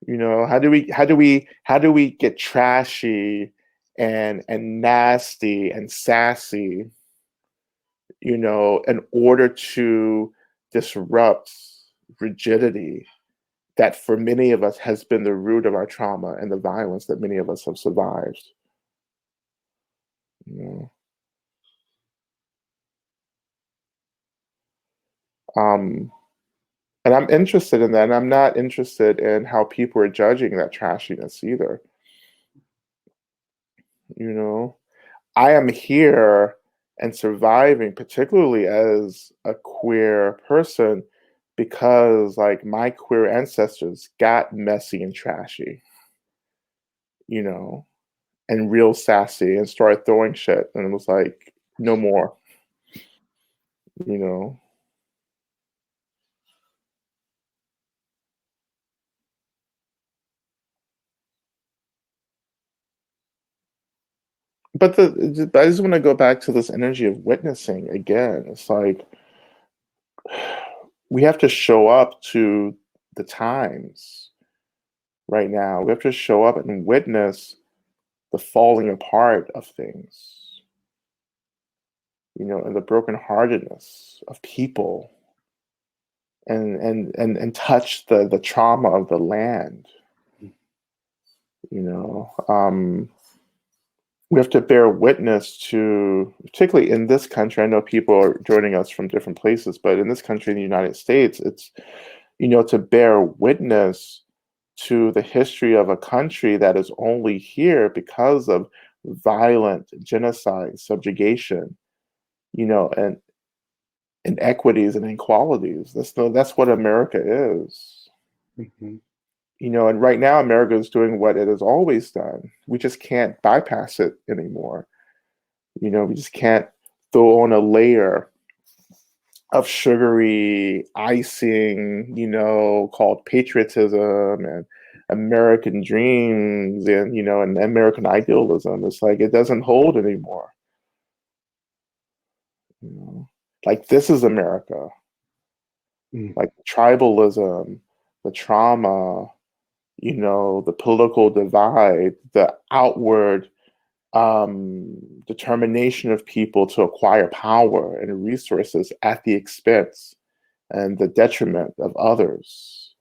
How do we get trashy and nasty and sassy, in order to disrupt rigidity that for many of us has been the root of our trauma and the violence that many of us have survived. You know? And I'm interested in that. And I'm not interested in how people are judging that trashiness either. I am here and surviving, particularly as a queer person, because like my queer ancestors got messy and trashy, and real sassy and started throwing shit. And it was like, no more, you know. But I just want to go back to this energy of witnessing again. It's like, we have to show up to the times right now. We have to show up and witness the falling apart of things, and the brokenheartedness of people, and touch the trauma of the land. We have to bear witness to, particularly in this country. I know people are joining us from different places, but in this country, in the United States, it's, to bear witness to the history of a country that is only here because of violent genocide, subjugation, and inequities and inequalities. That's what America is. Mm-hmm. And right now America is doing what it has always done. We just can't bypass it anymore. We just can't throw on a layer of sugary icing, called patriotism and American dreams and American idealism. It's like, it doesn't hold anymore. Like, this is America. Like tribalism, the trauma, the political divide, the outward determination of people to acquire power and resources at the expense and the detriment of others.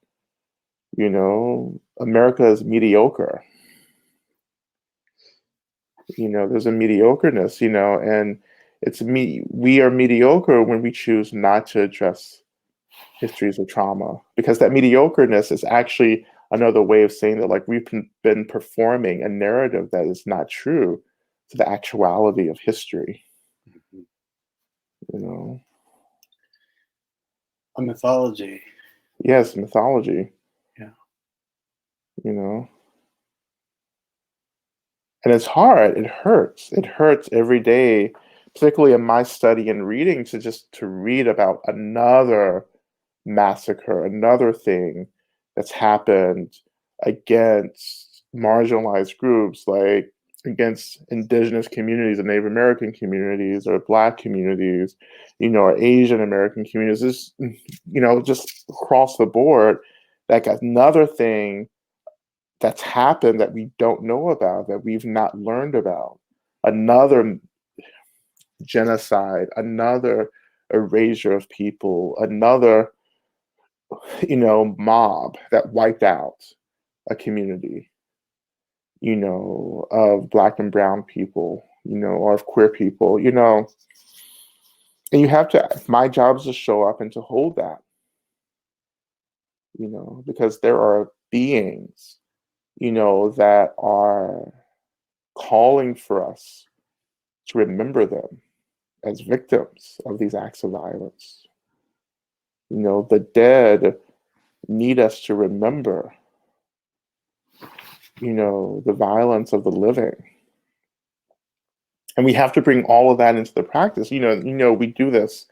America is mediocre. There's a mediocreness, and we are mediocre when we choose not to address histories of trauma, because that mediocreness is actually another way of saying that, like, we've been performing a narrative that is not true to the actuality of history. A mythology. Yes, mythology. Yeah. And it's hard. It hurts. It hurts every day, particularly in my study and reading, to read about another massacre, another thing that's happened against marginalized groups, like against indigenous communities and Native American communities or Black communities, or Asian American communities, just across the board. Like, another thing that's happened that we don't know about, that we've not learned about, another genocide, another erasure of people, another mob that wiped out a community. you know, of Black and brown people, you know, or of queer people, you know. And you have to, my job is to show up and to hold that, you know, because there are beings, you know, that are calling for us to remember them as victims of these acts of violence. You know, the dead need us to remember, you know, the violence of the living. And we have to bring all of that into the practice. We do this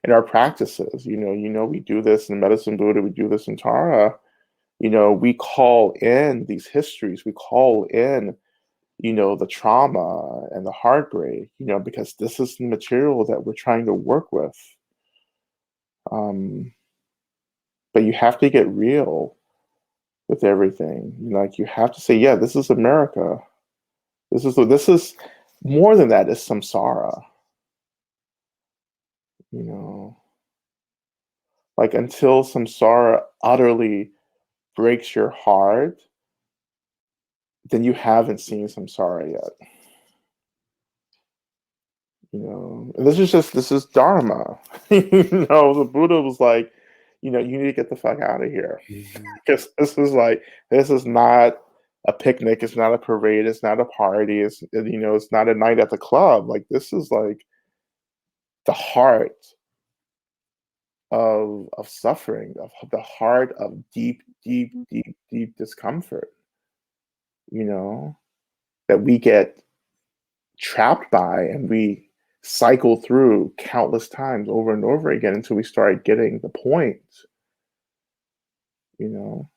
in our practices. We do this in Medicine Buddha, we do this in Tara. You know, we call in these histories, we call in, you know, the trauma and the heartbreak, you know, because this is the material that we're trying to work with. But you have to get real with everything. Like, you have to say, yeah, this is America. This is more than that, it's samsara. You know, like, until samsara utterly breaks your heart, then you haven't seen samsara yet. You know, and this is Dharma. You know, the Buddha was like, you know, you need to get the fuck out of here. Because this is not a picnic, it's not a parade, it's not a party, it's not a night at the club. Like, this is like the heart of suffering, of the heart of deep, deep, deep, deep discomfort, you know, that we get trapped by and we cycle through countless times over and over again until we start getting the point, you know.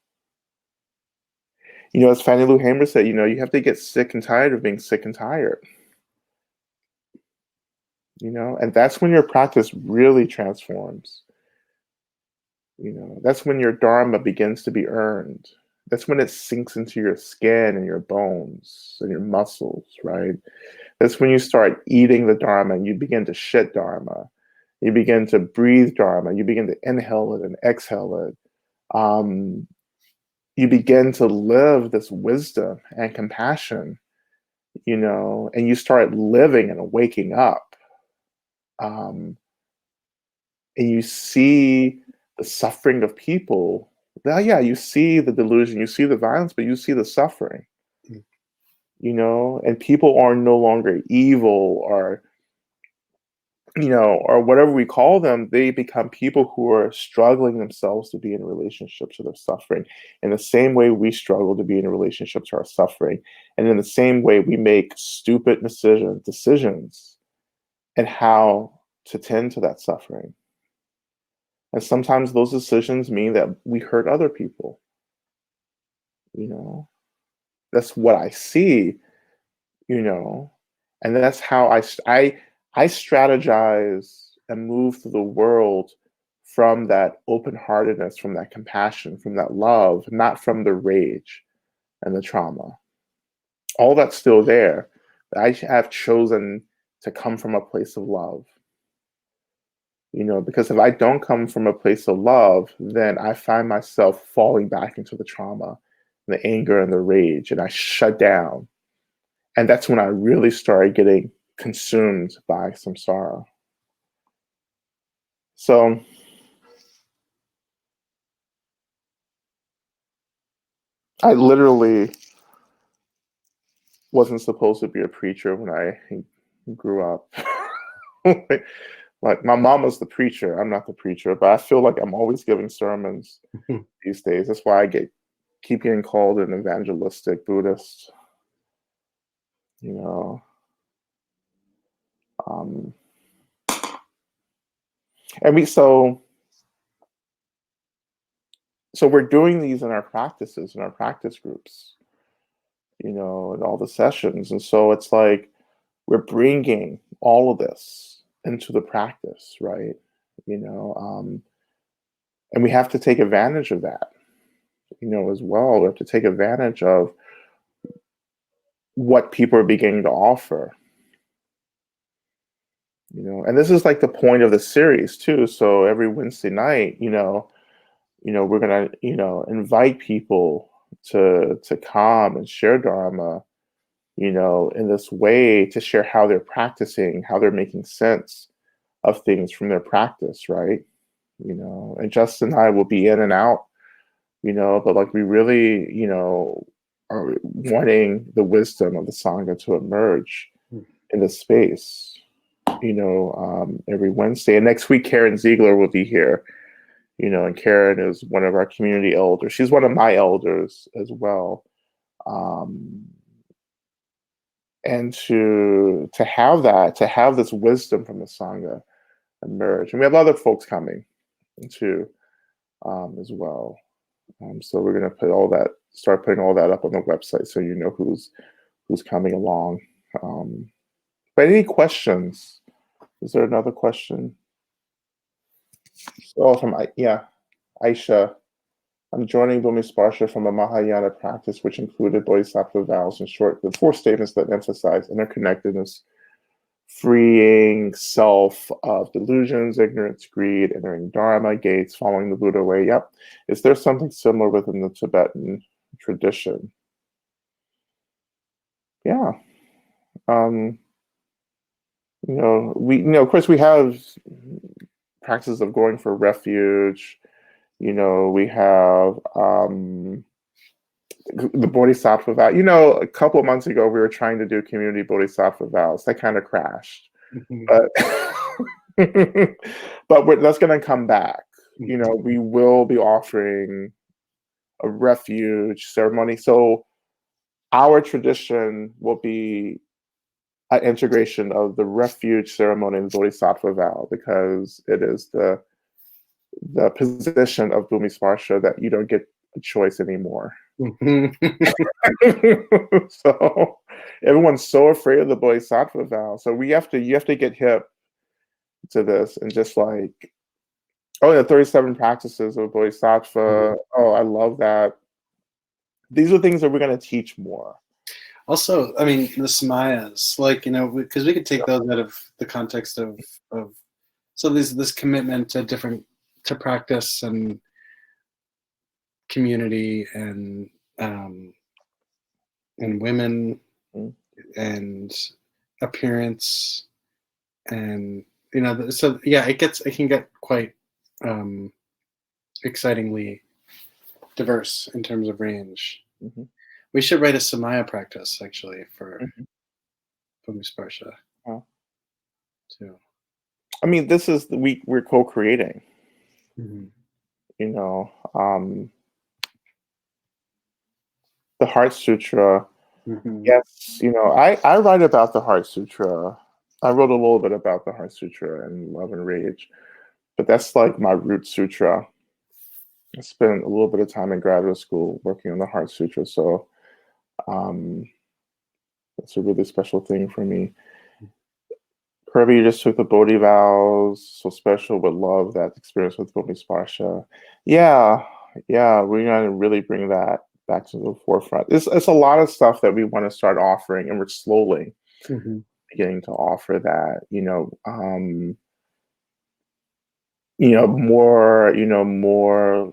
As Fannie Lou Hamer said, you have to get sick and tired of being sick and tired, and that's when your practice really transforms. That's when your Dharma begins to be earned. That's when it sinks into your skin and your bones and your muscles, right? That's when you start eating the Dharma and you begin to shit Dharma. You begin to breathe Dharma. You begin to inhale it and exhale it. You begin to live this wisdom and compassion, and you start living and waking up. And you see the suffering of people. Well, yeah, you see the delusion, you see the violence, but you see the suffering, and people are no longer evil or or whatever we call them. They become people who are struggling themselves to be in relationships to their suffering in the same way we struggle to be in a relationship to our suffering. And in the same way we make stupid decisions and how to tend to that suffering. And sometimes those decisions mean that we hurt other people. That's what I see, and that's how I strategize and move through the world from that open-heartedness, from that compassion, from that love, not from the rage and the trauma. All that's still there. But I have chosen to come from a place of love. Because if I don't come from a place of love, then I find myself falling back into the trauma, the anger and the rage, and I shut down. And that's when I really started getting consumed by samsara. So I literally wasn't supposed to be a preacher when I grew up. Like, my mom was the preacher. I'm not the preacher, but I feel like I'm always giving sermons these days. That's why I keep getting called an evangelistic Buddhist. And so we're doing these in our practices, in our practice groups, in all the sessions. And so it's like we're bringing all of this into the practice, right? And we have to take advantage of that, as well. We have to take advantage of what people are beginning to offer, and this is like the point of the series too. So every Wednesday night, we're gonna, invite people, to come and share Dharma, in this way, to share how they're practicing, how they're making sense of things from their practice, right? And Justin and I will be in and out, but like we really, are wanting the wisdom of the Sangha to emerge in this space, every Wednesday. And next week, Karen Ziegler will be here, and Karen is one of our community elders. She's one of my elders as well. And to have this wisdom from the Sangha emerge. And we have other folks coming too, as well. So we're going to start putting all that up on the website, so you know who's coming along. But any questions? Is there another question? Aisha. I'm joining Bhumisparsha from a Mahayana practice which included Bodhisattva vows. In short, the 4 statements that emphasize interconnectedness, freeing self of delusions, ignorance, greed, entering Dharma gates, following the Buddha way. Yep. Is there something similar within the Tibetan tradition? Yeah. Of course, we have practices of going for refuge. We have the Bodhisattva vow. A couple of months ago, we were trying to do community Bodhisattva vows. That kind of crashed. But that's going to come back. We will be offering a refuge ceremony. So our tradition will be an integration of the refuge ceremony and the Bodhisattva vow, because it is the position of Bhumisparsha that you don't get a choice anymore. So everyone's so afraid of the Bodhisattva vow. So you have to get hip to this, and just like, the 37 practices of Bodhisattva. Oh, I love that. These are things that we're going to teach more. Also, I mean, the samayas, because we could take those out of the context of so this commitment to practice and community and women and appearance, and it can get quite excitingly diverse in terms of range. We should write a samaya practice actually for Bhumisparsha too. I mean, this is we're co-creating. The Heart Sutra. Yes, I write about the Heart Sutra. I wrote a little bit about the Heart Sutra and Love and Rage, but that's like my root sutra. I spent a little bit of time in graduate school working on the Heart Sutra, so it's a really special thing for me. Kirby, you just took the Bodhi vows, so special, would love that experience with Bhumisparsha. Yeah, we're gonna really bring that back to the forefront. It's a lot of stuff that we want to start offering, and we're slowly beginning to offer that. More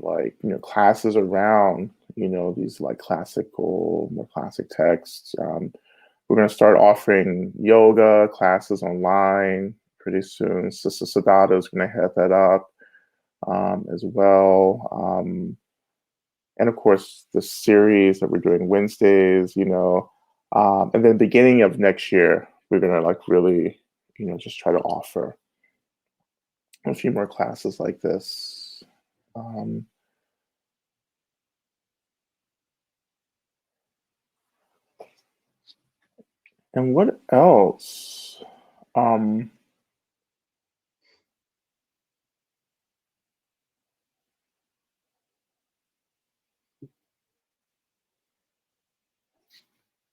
like classes around these like more classic texts. We're going to start offering yoga classes online pretty soon. Sister Sadada is going to head that up as well. And of course, the series that we're doing Wednesdays, and then beginning of next year, we're going to like really, just try to offer a few more classes like this. And what else? And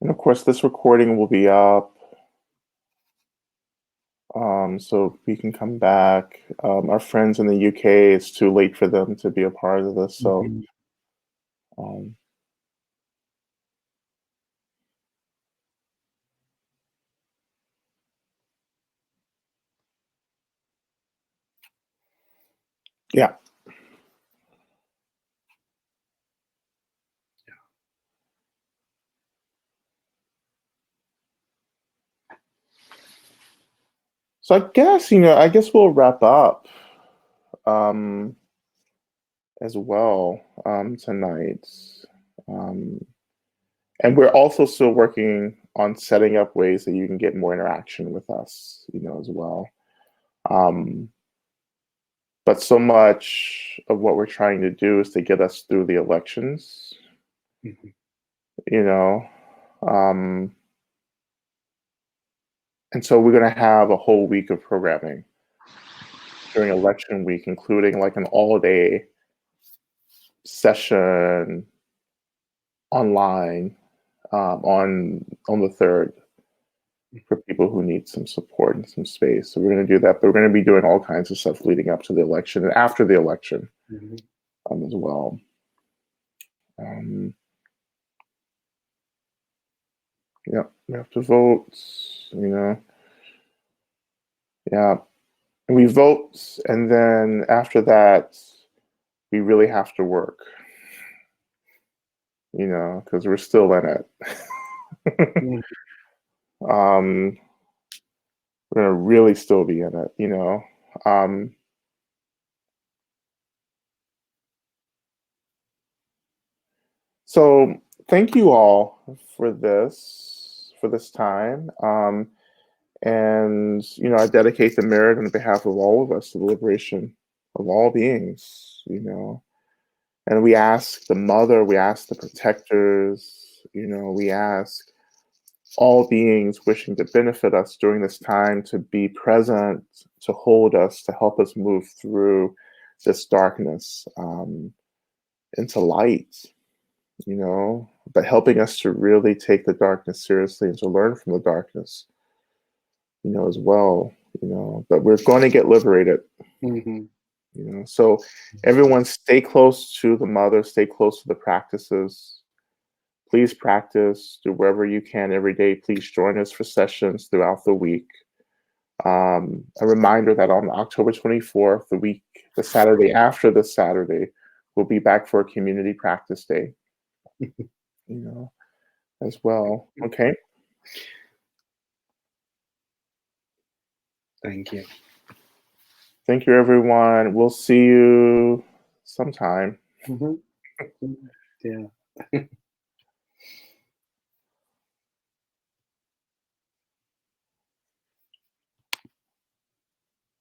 of course, this recording will be up, so we can come back. Our friends in the UK, it's too late for them to be a part of this, so yeah. So I guess we'll wrap up as well tonight. And we're also still working on setting up ways that you can get more interaction with us, as well. But so much of what we're trying to do is to get us through the elections, you know. And so we're going to have a whole week of programming during election week, including like an all-day session online on the 3rd for people who need some support and some space. So we're going to do that, but we're going to be doing all kinds of stuff leading up to the election and after the election as well. Yeah, we have to vote, Yeah, and we vote, and then after that, we really have to work, because we're still in it. We're gonna really still be in it, So thank you all for this time. And I dedicate the merit on behalf of all of us to the liberation of all beings, And we ask the mother, we ask the protectors, we ask all beings wishing to benefit us during this time to be present, to hold us, to help us move through this darkness into light, but helping us to really take the darkness seriously and to learn from the darkness, as well, but we're going to get liberated. So everyone stay close to the mother, stay close to the practices. Please practice, do wherever you can every day. Please join us for sessions throughout the week. A reminder that on October 24th, the Saturday after this Saturday, we'll be back for a community practice day, as well. Okay. Thank you. Thank you, everyone. We'll see you sometime. Yeah.